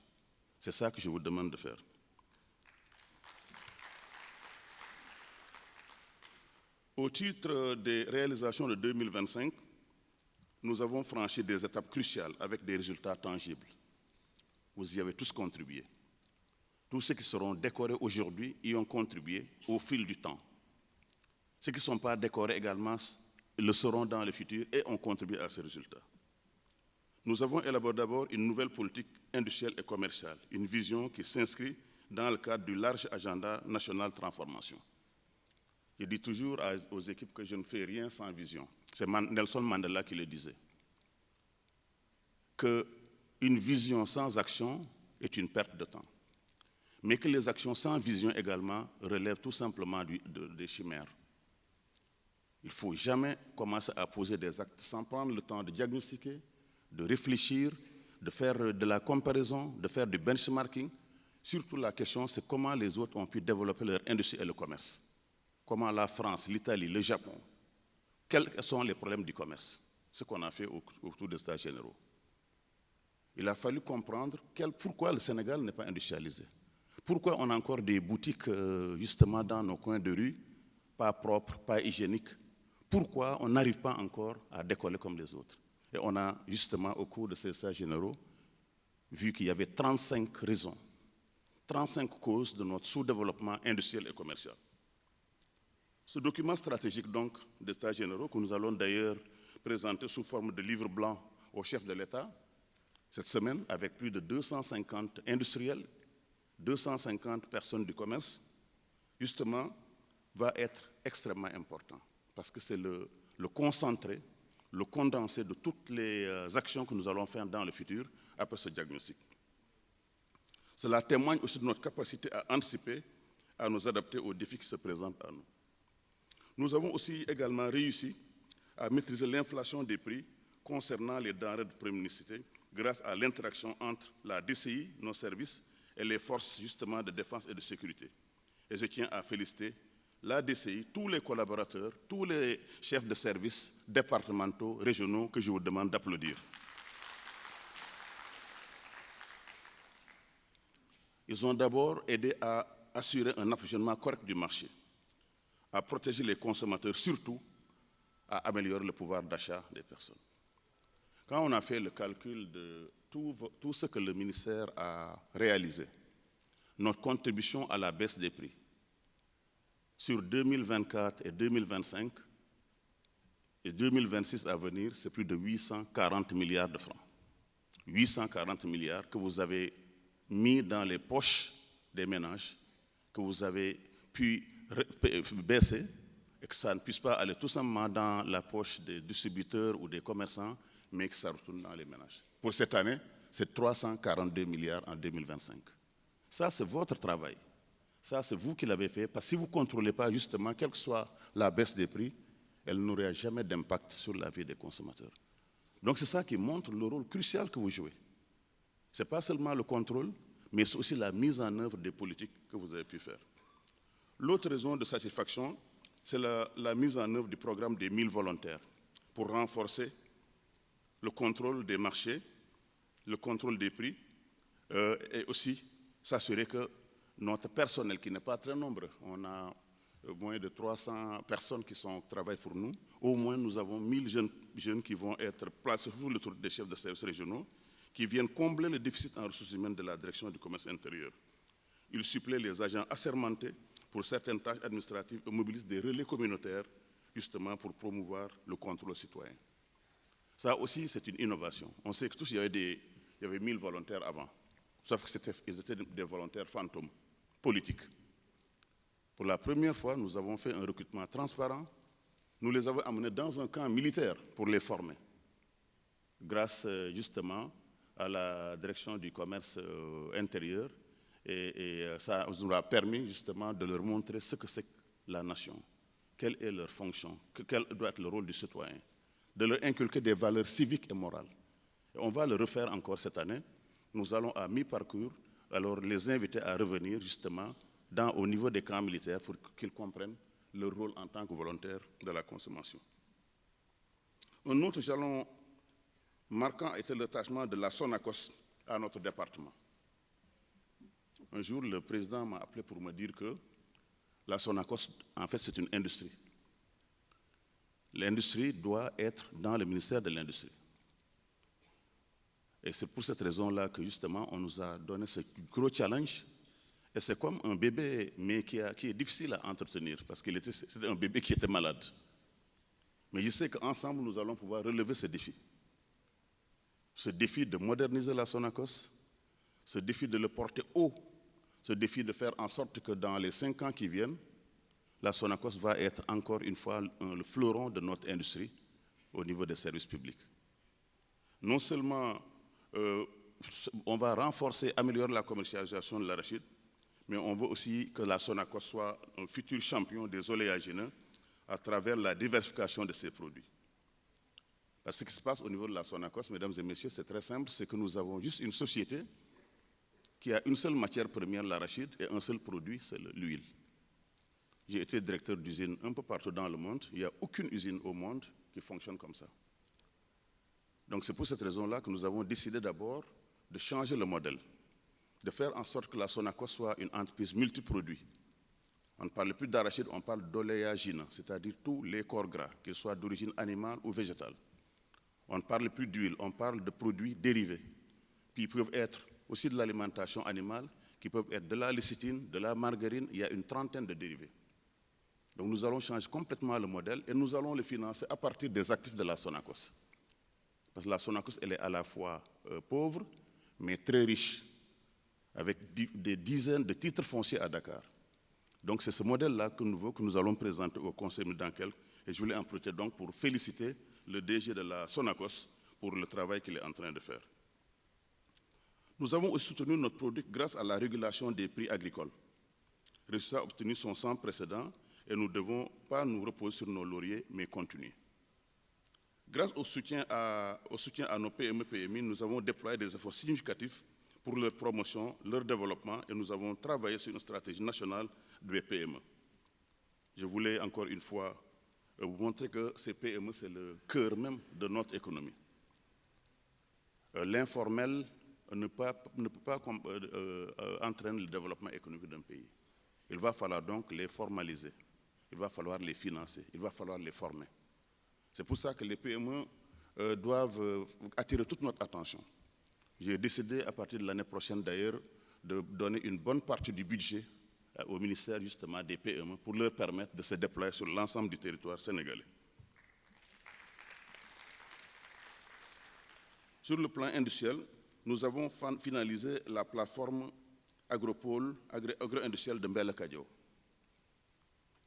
C'est ça que je vous demande de faire. Au titre des réalisations de 2025, nous avons franchi des étapes cruciales avec des résultats tangibles. Vous y avez tous contribué. Tous ceux qui seront décorés aujourd'hui y ont contribué au fil du temps. Ceux qui ne sont pas décorés également le seront dans le futur et ont contribué à ces résultats. Nous avons élaboré d'abord une nouvelle politique industrielle et commerciale, une vision qui s'inscrit dans le cadre du large agenda national de transformation. Je dis toujours aux équipes que je ne fais rien sans vision. C'est Nelson Mandela qui le disait. Qu'une vision sans action est une perte de temps. Mais que les actions sans vision également relèvent tout simplement des chimères. Il ne faut jamais commencer à poser des actes sans prendre le temps de diagnostiquer, de réfléchir, de faire de la comparaison, de faire du benchmarking. Surtout la question, c'est comment les autres ont pu développer leur industrie et le commerce. Comment la France, l'Italie, le Japon, quels sont les problèmes du commerce? Ce qu'on a fait autour des États généraux. Il a fallu comprendre pourquoi le Sénégal n'est pas industrialisé. Pourquoi on a encore des boutiques justement dans nos coins de rue, pas propres, pas hygiéniques. Pourquoi on n'arrive pas encore à décoller comme les autres. Et on a justement au cours de ces États généraux vu qu'il y avait 35 raisons, 35 causes de notre sous-développement industriel et commercial. Ce document stratégique donc des États généraux, que nous allons d'ailleurs présenter sous forme de livre blanc au chef de l'État, cette semaine, avec plus de 250 industriels, 250 personnes du commerce, justement, va être extrêmement important, parce que c'est le concentré, le condensé de toutes les actions que nous allons faire dans le futur après ce diagnostic. Cela témoigne aussi de notre capacité à anticiper, à nous adapter aux défis qui se présentent à nous. Nous avons aussi également réussi à maîtriser l'inflation des prix concernant les denrées de première nécessité grâce à l'interaction entre la DCI, nos services, et les forces justement de défense et de sécurité. Et je tiens à féliciter la DCI, tous les collaborateurs, tous les chefs de services départementaux, régionaux, que je vous demande d'applaudir. Ils ont d'abord aidé à assurer un approvisionnement correct du marché, à protéger les consommateurs, surtout à améliorer le pouvoir d'achat des personnes. Quand on a fait le calcul de tout ce que le ministère a réalisé, notre contribution à la baisse des prix, sur 2024 et 2025 et 2026 à venir, c'est plus de 840 milliards de francs. 840 milliards que vous avez mis dans les poches des ménages, que vous avez pu baisser et que ça ne puisse pas aller tout simplement dans la poche des distributeurs ou des commerçants, mais que ça retourne dans les ménages. Pour cette année, c'est 342 milliards en 2025. Ça, c'est votre travail. Ça, c'est vous qui l'avez fait, parce que si vous ne contrôlez pas justement, quelle que soit la baisse des prix, elle n'aurait jamais d'impact sur la vie des consommateurs. Donc c'est ça qui montre le rôle crucial que vous jouez. Ce n'est pas seulement le contrôle, mais c'est aussi la mise en œuvre des politiques que vous avez pu faire. L'autre raison de satisfaction, c'est la mise en œuvre du programme des 1000 volontaires pour renforcer le contrôle des marchés, le contrôle des prix et aussi s'assurer que notre personnel, qui n'est pas très nombreux, on a moins de 300 personnes qui travaillent pour nous, au moins nous avons 1000 jeunes qui vont être placés sur le tour des chefs de services régionaux, qui viennent combler le déficit en ressources humaines de la direction du commerce intérieur. Ils suppléent les agents assermentés pour certaines tâches administratives et mobilisent des relais communautaires, justement pour promouvoir le contrôle citoyen. Ça aussi, c'est une innovation. On sait que tous, il y avait 1000 volontaires avant, sauf qu'ils étaient des volontaires fantômes, politiques. Pour la première fois, nous avons fait un recrutement transparent. Nous les avons amenés dans un camp militaire pour les former, grâce justement à la direction du commerce intérieur. Et ça nous a permis justement de leur montrer ce que c'est que la nation, quelle est leur fonction, quel doit être le rôle du citoyen, de leur inculquer des valeurs civiques et morales. Et on va le refaire encore cette année. Nous allons à mi-parcours alors les inviter à revenir justement au niveau des camps militaires pour qu'ils comprennent leur rôle en tant que volontaires de la consommation. Un autre jalon marquant était l'attachement de la Sonacos à notre département. Un jour, le président m'a appelé pour me dire que la Sonacos, en fait, c'est une industrie. L'industrie doit être dans le ministère de l'Industrie. Et c'est pour cette raison-là que, justement, on nous a donné ce gros challenge. Et c'est comme un bébé, mais qui est difficile à entretenir, parce que c'était un bébé qui était malade. Mais je sais qu'ensemble, nous allons pouvoir relever ce défi. Ce défi de moderniser la Sonacos, ce défi de le porter haut, ce défi de faire en sorte que dans les 5 ans qui viennent, la Sonacos va être encore une fois le fleuron de notre industrie au niveau des services publics. Non seulement on va renforcer, améliorer la commercialisation de l'arachide, mais on veut aussi que la Sonacos soit un futur champion des oléagineux à travers la diversification de ses produits. Parce que ce qui se passe au niveau de la Sonacos, mesdames et messieurs, c'est très simple, c'est que nous avons juste une société qui a une seule matière première, l'arachide, et un seul produit, c'est l'huile. J'ai été directeur d'usine un peu partout dans le monde. Il n'y a aucune usine au monde qui fonctionne comme ça. Donc c'est pour cette raison-là que nous avons décidé d'abord de changer le modèle, de faire en sorte que la Sonacos soit une entreprise multiproduit. On ne parle plus d'arachide, on parle d'oléagineux, c'est-à-dire tous les corps gras, qu'ils soient d'origine animale ou végétale. On ne parle plus d'huile, on parle de produits dérivés, qui peuvent être aussi de l'alimentation animale, qui peuvent être de la lécithine, de la margarine, il y a une trentaine de dérivés. Donc nous allons changer complètement le modèle et nous allons le financer à partir des actifs de la Sonacos. Parce que la Sonacos, elle est à la fois pauvre, mais très riche, avec des dizaines de titres fonciers à Dakar. Donc c'est ce modèle-là que nous allons présenter au Conseil d'enquête. Et je voulais en profiter donc pour féliciter le DG de la Sonacos pour le travail qu'il est en train de faire. Nous avons aussi soutenu notre produit grâce à la régulation des prix agricoles. Les résultats obtenus sont sans précédent et nous ne devons pas nous reposer sur nos lauriers, mais continuer. Grâce au soutien à nos PME-PMI, nous avons déployé des efforts significatifs pour leur promotion, leur développement, et nous avons travaillé sur une stratégie nationale des PME. Je voulais encore une fois vous montrer que ces PME, c'est le cœur même de notre économie. L'informel ne peut pas entraîner le développement économique d'un pays. Il va falloir donc les formaliser, il va falloir les financer, il va falloir les former. C'est pour ça que les PME doivent attirer toute notre attention. J'ai décidé à partir de l'année prochaine d'ailleurs de donner une bonne partie du budget au ministère justement des PME pour leur permettre de se déployer sur l'ensemble du territoire sénégalais. Sur le plan industriel, nous avons finalisé la plateforme agro-industrielle de Mbella Kadio.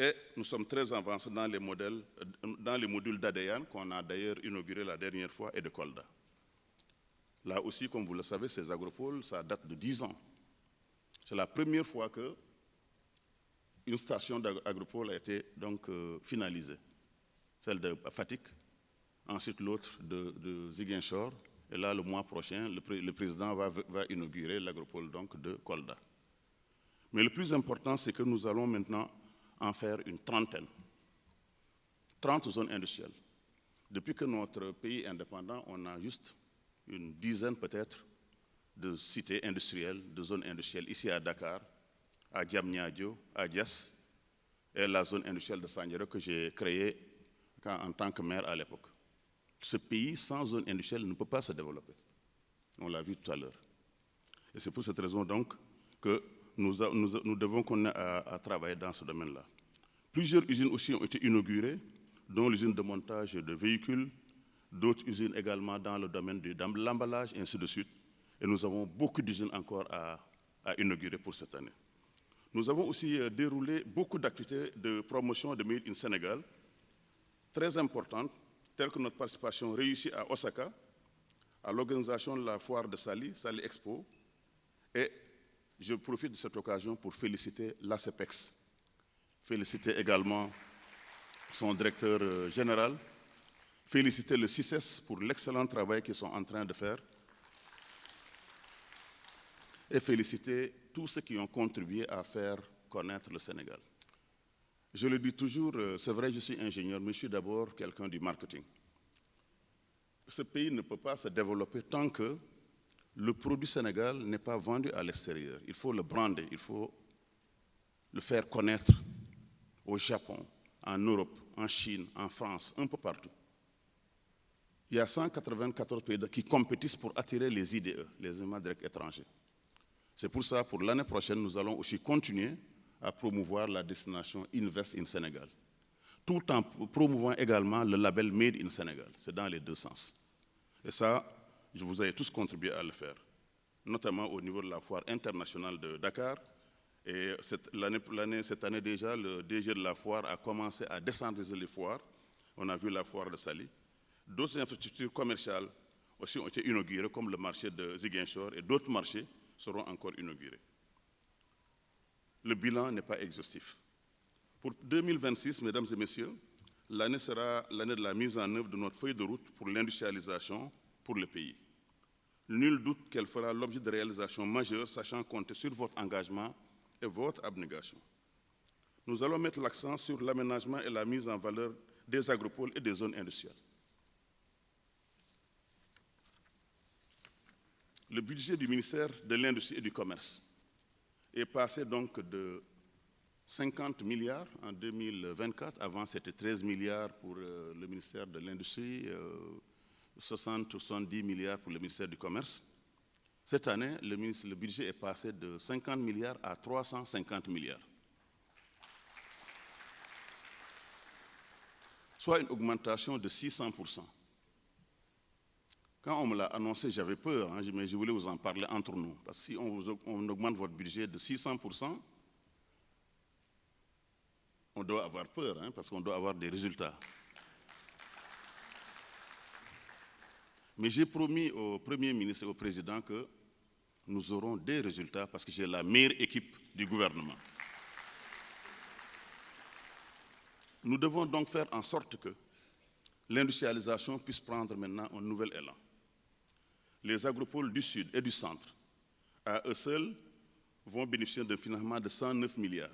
Et nous sommes très avancés dans les modules d'ADEAN qu'on a d'ailleurs inauguré la dernière fois et de Kolda. Là aussi, comme vous le savez, ces agropoles, ça date de 10 ans. C'est la première fois qu'une station d'agropole a été donc finalisée. Celle de Fatick, ensuite l'autre de Ziguinchor, et là, le mois prochain, le président va inaugurer l'agropole donc de Kolda. Mais le plus important, c'est que nous allons maintenant en faire une trentaine. 30 zones industrielles. Depuis que notre pays est indépendant, on a juste une dizaine peut-être de cités industrielles, de zones industrielles, ici à Dakar, à Diamniadio, à Diass, et la zone industrielle de Sandiara que j'ai créée en tant que maire à l'époque. Ce pays, sans zone industrielle, ne peut pas se développer. On l'a vu tout à l'heure. Et c'est pour cette raison donc que nous devons continuer à travailler dans ce domaine-là. Plusieurs usines aussi ont été inaugurées, dont l'usine de montage de véhicules, d'autres usines également dans le domaine de l'emballage, et ainsi de suite. Et nous avons beaucoup d'usines encore à inaugurer pour cette année. Nous avons aussi déroulé beaucoup d'activités de promotion de Made in Sénégal, très importantes, telles que notre participation réussie à Osaka, à l'organisation de la foire de Sali Expo, et je profite de cette occasion pour féliciter l'ACEPEX, féliciter également son directeur général, féliciter le CICES pour l'excellent travail qu'ils sont en train de faire et féliciter tous ceux qui ont contribué à faire connaître le Sénégal. Je le dis toujours, c'est vrai, je suis ingénieur, mais je suis d'abord quelqu'un du marketing. Ce pays ne peut pas se développer tant que le produit Sénégal n'est pas vendu à l'extérieur. Il faut le brander, il faut le faire connaître au Japon, en Europe, en Chine, en France, un peu partout. Il y a 194 pays qui compétissent pour attirer les IDE, les éléments directs étrangers. C'est pour ça, pour l'année prochaine, nous allons aussi continuer à promouvoir la destination Invest in Sénégal, tout en promouvant également le label Made in Sénégal. C'est dans les deux sens. Et ça, je vous ai tous contribué à le faire, notamment au niveau de la foire internationale de Dakar. Et cette année déjà, le DG de la foire a commencé à décentraliser les foires. On a vu la foire de Sali. D'autres infrastructures commerciales aussi ont été inaugurées, comme le marché de Ziguinchor, et d'autres marchés seront encore inaugurés. Le bilan n'est pas exhaustif. Pour 2026, mesdames et messieurs, l'année sera l'année de la mise en œuvre de notre feuille de route pour l'industrialisation pour le pays. Nul doute qu'elle fera l'objet de réalisations majeures, sachant compter sur votre engagement et votre abnégation. Nous allons mettre l'accent sur l'aménagement et la mise en valeur des agropoles et des zones industrielles. Le budget du ministère de l'Industrie et du Commerce est passé donc de 50 milliards en 2024, avant c'était 13 milliards pour le ministère de l'Industrie, 70 milliards pour le ministère du Commerce. Cette année, le budget est passé de 50 milliards à 350 milliards. Soit une augmentation de 600%. Quand on me l'a annoncé, j'avais peur, mais je voulais vous en parler entre nous. Parce que si on augmente votre budget de 600%, on doit avoir peur, parce qu'on doit avoir des résultats. Mais j'ai promis au Premier ministre et au Président que nous aurons des résultats parce que j'ai la meilleure équipe du gouvernement. Nous devons donc faire en sorte que l'industrialisation puisse prendre maintenant un nouvel élan. Les agropoles du Sud et du Centre, à eux seuls, vont bénéficier d'un financement de 109 milliards.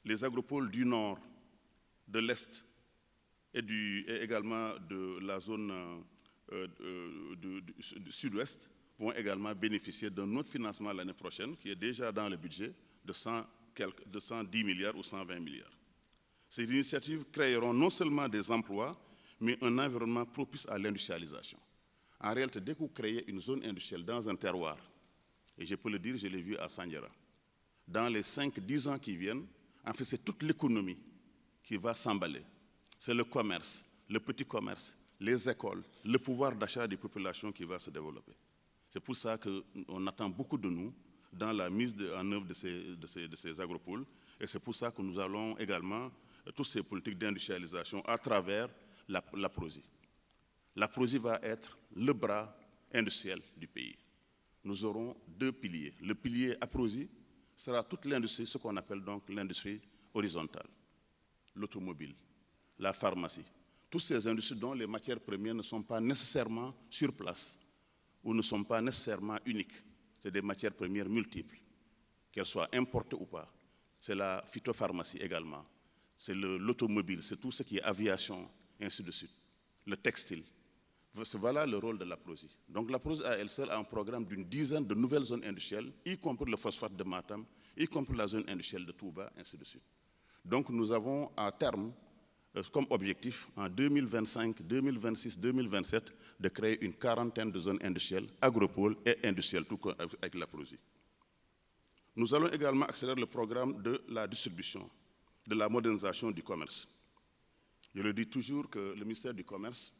Les agropoles du Nord, de l'Est et également de la zone du Sud-Ouest vont également bénéficier d'un autre financement l'année prochaine, qui est déjà dans le budget de 110 milliards ou 120 milliards. Ces initiatives créeront non seulement des emplois, mais un environnement propice à l'industrialisation. En réalité, dès que vous créez une zone industrielle dans un terroir, et je peux le dire, je l'ai vu à Sandiara, dans les 5-10 ans qui viennent, en fait, c'est toute l'économie qui va s'emballer. C'est le commerce, le petit commerce, les écoles, le pouvoir d'achat des populations qui va se développer. C'est pour ça qu'on attend beaucoup de nous dans la mise en œuvre de ces agropoles. Et c'est pour ça que nous allons également, toutes ces politiques d'industrialisation à travers l'APROSI. L'APROSI va être le bras industriel du pays. Nous aurons 2 piliers. Le pilier APROSI sera toute l'industrie, ce qu'on appelle donc l'industrie horizontale, l'automobile, la pharmacie. Toutes ces industries dont les matières premières ne sont pas nécessairement sur place ou ne sont pas nécessairement uniques. C'est des matières premières multiples, qu'elles soient importées ou pas. C'est la phytopharmacie également. C'est l'automobile, c'est tout ce qui est aviation, ainsi de suite. Le textile. Voilà le rôle de l'APROSI. Donc l'APROSI à elle seule a un programme d'une dizaine de nouvelles zones industrielles, y compris le phosphate de Matam, y compris la zone industrielle de Touba, ainsi de suite. Donc nous avons à terme, comme objectif, en 2025, 2026, 2027, de créer une quarantaine de zones industrielles, agropoles et industrielles, tout avec l'APROSI. Nous allons également accélérer le programme de la distribution, de la modernisation du commerce. Je le dis toujours que le ministère du Commerce,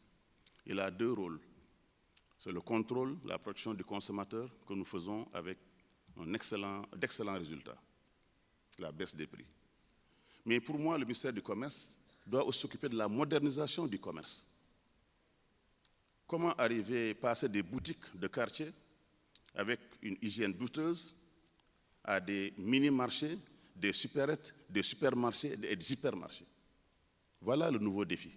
il a 2 rôles. C'est le contrôle, la protection du consommateur que nous faisons avec d'excellents résultats, la baisse des prix. Mais pour moi, le ministère du Commerce doit aussi s'occuper de la modernisation du commerce. Comment arriver à passer des boutiques de quartier avec une hygiène douteuse à des mini-marchés, des supérettes, des supermarchés et des hypermarchés. Voilà le nouveau défi.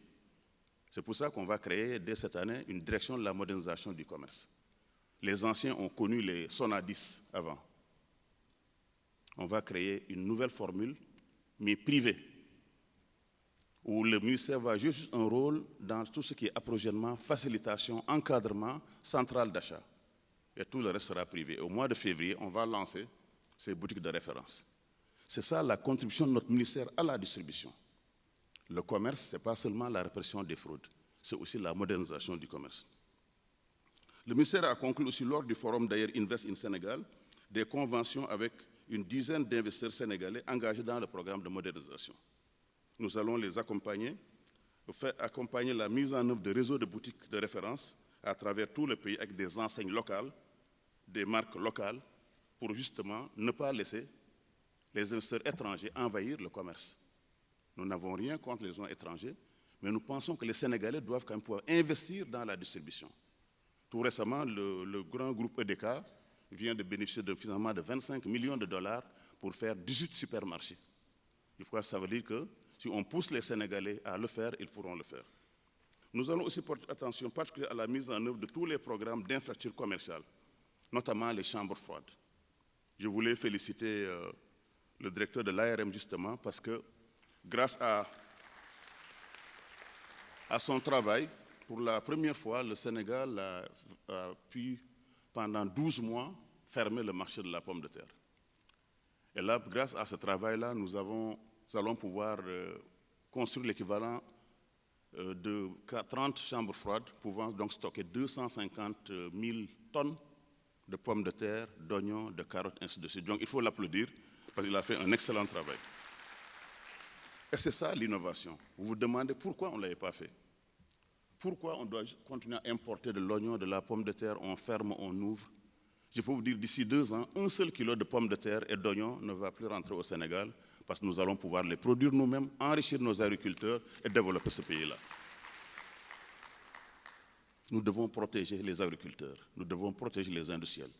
C'est pour ça qu'on va créer dès cette année une direction de la modernisation du commerce. Les anciens ont connu les Sonadis avant. On va créer une nouvelle formule, mais privée, où le ministère va jouer juste un rôle dans tout ce qui est approvisionnement, facilitation, encadrement, centrale d'achat. Et tout le reste sera privé. Au mois de février, on va lancer ces boutiques de référence. C'est ça la contribution de notre ministère à la distribution. Le commerce, ce n'est pas seulement la répression des fraudes, c'est aussi la modernisation du commerce. Le ministère a conclu aussi lors du forum d'ailleurs Invest in Sénégal des conventions avec une dizaine d'investisseurs sénégalais engagés dans le programme de modernisation. Nous allons les accompagner, faire accompagner la mise en œuvre de réseaux de boutiques de référence à travers tout le pays avec des enseignes locales, des marques locales, pour justement ne pas laisser les investisseurs étrangers envahir le commerce. Nous n'avons rien contre les gens étrangers, mais nous pensons que les Sénégalais doivent quand même pouvoir investir dans la distribution. Tout récemment, le grand groupe EDK vient de bénéficier d'un financement de 25 millions de dollars pour faire 18 supermarchés. Je crois que ça veut dire que si on pousse les Sénégalais à le faire, ils pourront le faire. Nous allons aussi porter attention particulière à la mise en œuvre de tous les programmes d'infrastructures commerciales, notamment les chambres froides. Je voulais féliciter le directeur de l'ARM justement parce que grâce à son travail, pour la première fois, le Sénégal a pu, pendant 12 mois, fermer le marché de la pomme de terre. Et là, grâce à ce travail-là, nous allons pouvoir construire l'équivalent de 30 chambres froides, pouvant donc stocker 250 000 tonnes de pommes de terre, d'oignons, de carottes, ainsi de suite. Donc il faut l'applaudir parce qu'il a fait un excellent travail. Et c'est ça l'innovation. Vous vous demandez pourquoi on ne l'avait pas fait. Pourquoi on doit continuer à importer de l'oignon, de la pomme de terre, on ferme, on ouvre. Je peux vous dire d'ici 2 ans, un seul kilo de pommes de terre et d'oignons ne va plus rentrer au Sénégal parce que nous allons pouvoir les produire nous-mêmes, enrichir nos agriculteurs et développer ce pays-là. Nous devons protéger les agriculteurs, nous devons protéger les industriels.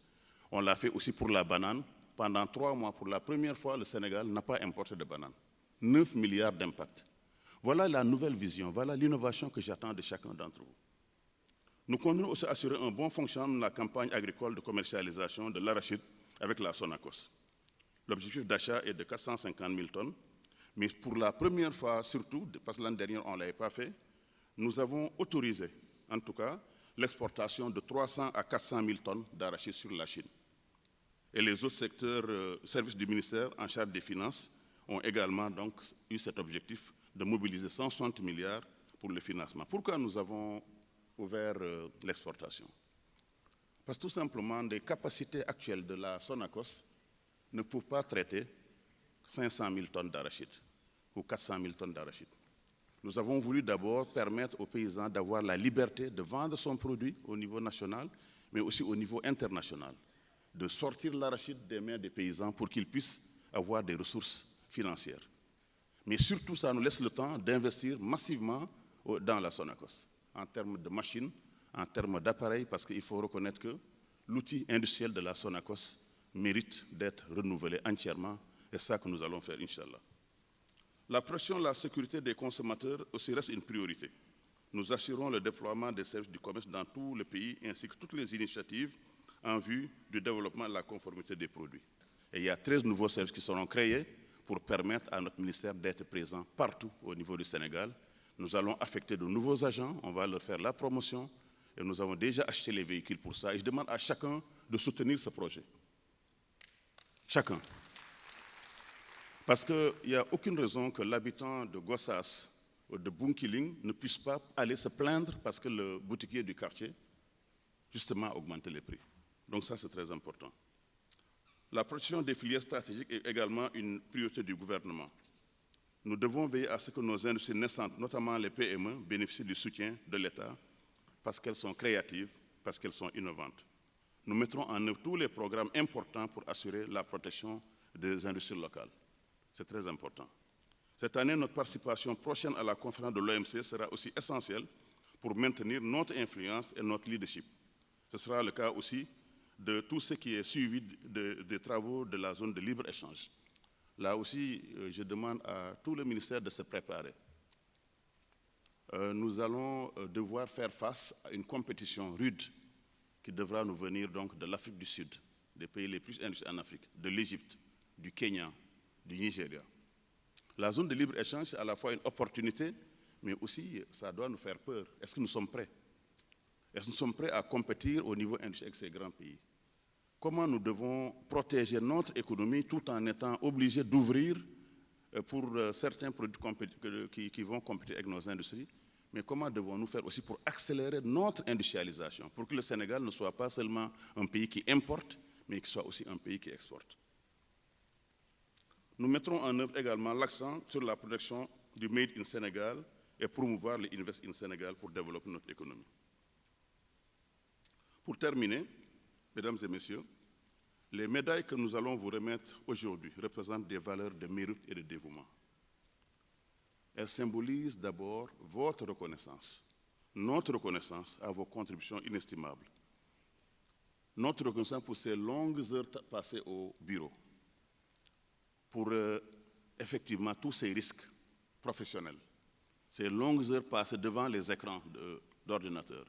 On l'a fait aussi pour la banane. Pendant 3 mois, pour la première fois, le Sénégal n'a pas importé de banane. 9 milliards d'impact. Voilà la nouvelle vision, voilà l'innovation que j'attends de chacun d'entre vous. Nous continuons aussi à assurer un bon fonctionnement de la campagne agricole de commercialisation de l'arachide avec la Sonacos. L'objectif d'achat est de 450 000 tonnes, mais pour la première fois surtout, parce que l'année dernière on ne l'avait pas fait, nous avons autorisé, en tout cas, l'exportation de 300 à 400 000 tonnes d'arachide sur la Chine. Et les autres secteurs, services du ministère en charge des finances, ont également donc eu cet objectif de mobiliser 160 milliards pour le financement. Pourquoi nous avons ouvert l'exportation? Parce que tout simplement, les capacités actuelles de la Sonacos ne peuvent pas traiter 500 000 tonnes d'arachide ou 400 000 tonnes d'arachide. Nous avons voulu d'abord permettre aux paysans d'avoir la liberté de vendre son produit au niveau national, mais aussi au niveau international, de sortir l'arachide des mains des paysans pour qu'ils puissent avoir des ressources financière. Mais surtout, ça nous laisse le temps d'investir massivement dans la Sonacos, en termes de machines, en termes d'appareils, parce qu'il faut reconnaître que l'outil industriel de la Sonacos mérite d'être renouvelé entièrement, et c'est ça que nous allons faire, Inch'Allah. La protection de la sécurité des consommateurs aussi reste une priorité. Nous assurons le déploiement des services du commerce dans tout le pays, ainsi que toutes les initiatives en vue du développement de la conformité des produits. Et il y a 13 nouveaux services qui seront créés pour permettre à notre ministère d'être présent partout au niveau du Sénégal. Nous allons affecter de nouveaux agents, on va leur faire la promotion, et nous avons déjà acheté les véhicules pour ça. Et je demande à chacun de soutenir ce projet. Chacun. Parce qu'il n'y a aucune raison que l'habitant de Gossas ou de Bunkiling ne puisse pas aller se plaindre parce que le boutiquier du quartier, justement, a augmenté les prix. Donc ça, c'est très important. La protection des filières stratégiques est également une priorité du gouvernement. Nous devons veiller à ce que nos industries naissantes, notamment les PME, bénéficient du soutien de l'État parce qu'elles sont créatives, parce qu'elles sont innovantes. Nous mettrons en œuvre tous les programmes importants pour assurer la protection des industries locales. C'est très important. Cette année, notre participation prochaine à la conférence de l'OMC sera aussi essentielle pour maintenir notre influence et notre leadership. Ce sera le cas aussi de tout ce qui est suivi des travaux de la zone de libre-échange. Là aussi, je demande à tout le ministère de se préparer. Nous allons devoir faire face à une compétition rude qui devra nous venir donc de l'Afrique du Sud, des pays les plus industriels en Afrique, de l'Égypte, du Kenya, du Nigeria. La zone de libre-échange, c'est à la fois une opportunité, mais aussi ça doit nous faire peur. Est-ce que nous sommes prêts? Est-ce que nous sommes prêts à compétir au niveau industriel avec ces grands pays? Comment nous devons protéger notre économie tout en étant obligés d'ouvrir pour certains produits qui vont compétir avec nos industries? Mais comment devons-nous faire aussi pour accélérer notre industrialisation, pour que le Sénégal ne soit pas seulement un pays qui importe, mais qu'il soit aussi un pays qui exporte? Nous mettrons en œuvre également l'accent sur la protection du Made in Sénégal et promouvoir le Invest in Sénégal pour développer notre économie. Pour terminer, mesdames et messieurs, les médailles que nous allons vous remettre aujourd'hui représentent des valeurs de mérite et de dévouement. Elles symbolisent d'abord votre reconnaissance, notre reconnaissance à vos contributions inestimables, notre reconnaissance pour ces longues heures passées au bureau, pour effectivement tous ces risques professionnels, ces longues heures passées devant les écrans d'ordinateur,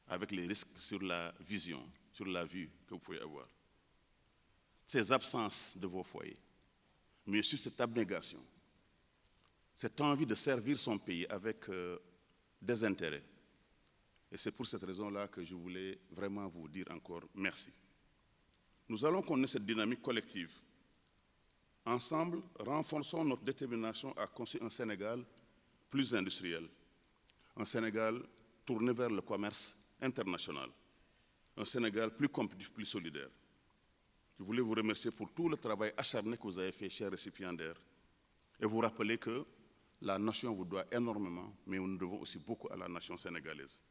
avec les risques sur la vision, sur la vue que vous pouvez avoir. Ces absences de vos foyers, mais aussi cette abnégation, cette envie de servir son pays avec des intérêts. Et c'est pour cette raison-là que je voulais vraiment vous dire encore merci. Nous allons connaître cette dynamique collective. Ensemble, renforçons notre détermination à construire un Sénégal plus industriel, un Sénégal tourné vers le commerce international, un Sénégal plus compétitif, plus solidaire. Je voulais vous remercier pour tout le travail acharné que vous avez fait, chers récipiendaires, et vous rappeler que la nation vous doit énormément, mais nous devons aussi beaucoup à la nation sénégalaise.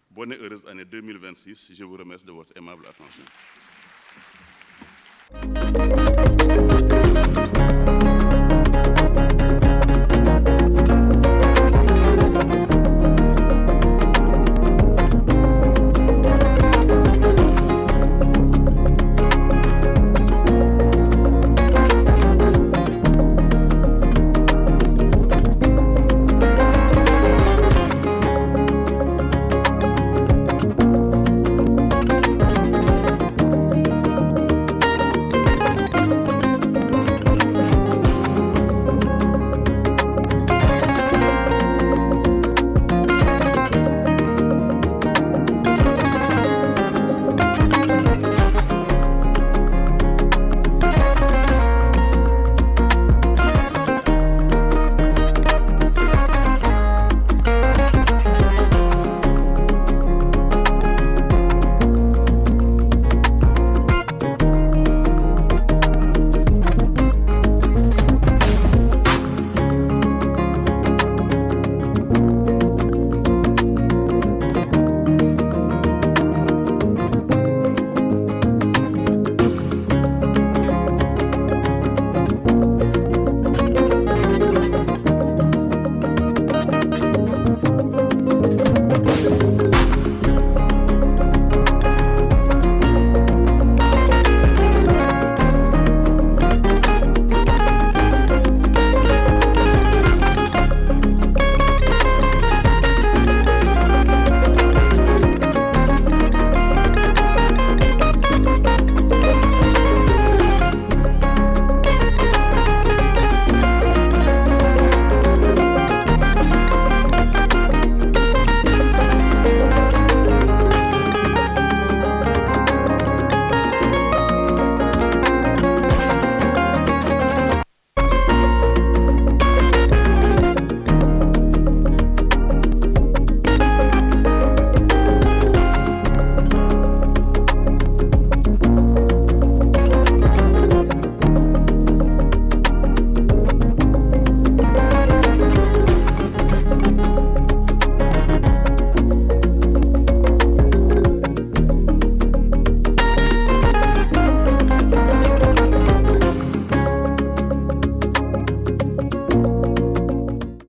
Bonne et heureuse année 2026. Je vous remercie de votre aimable attention.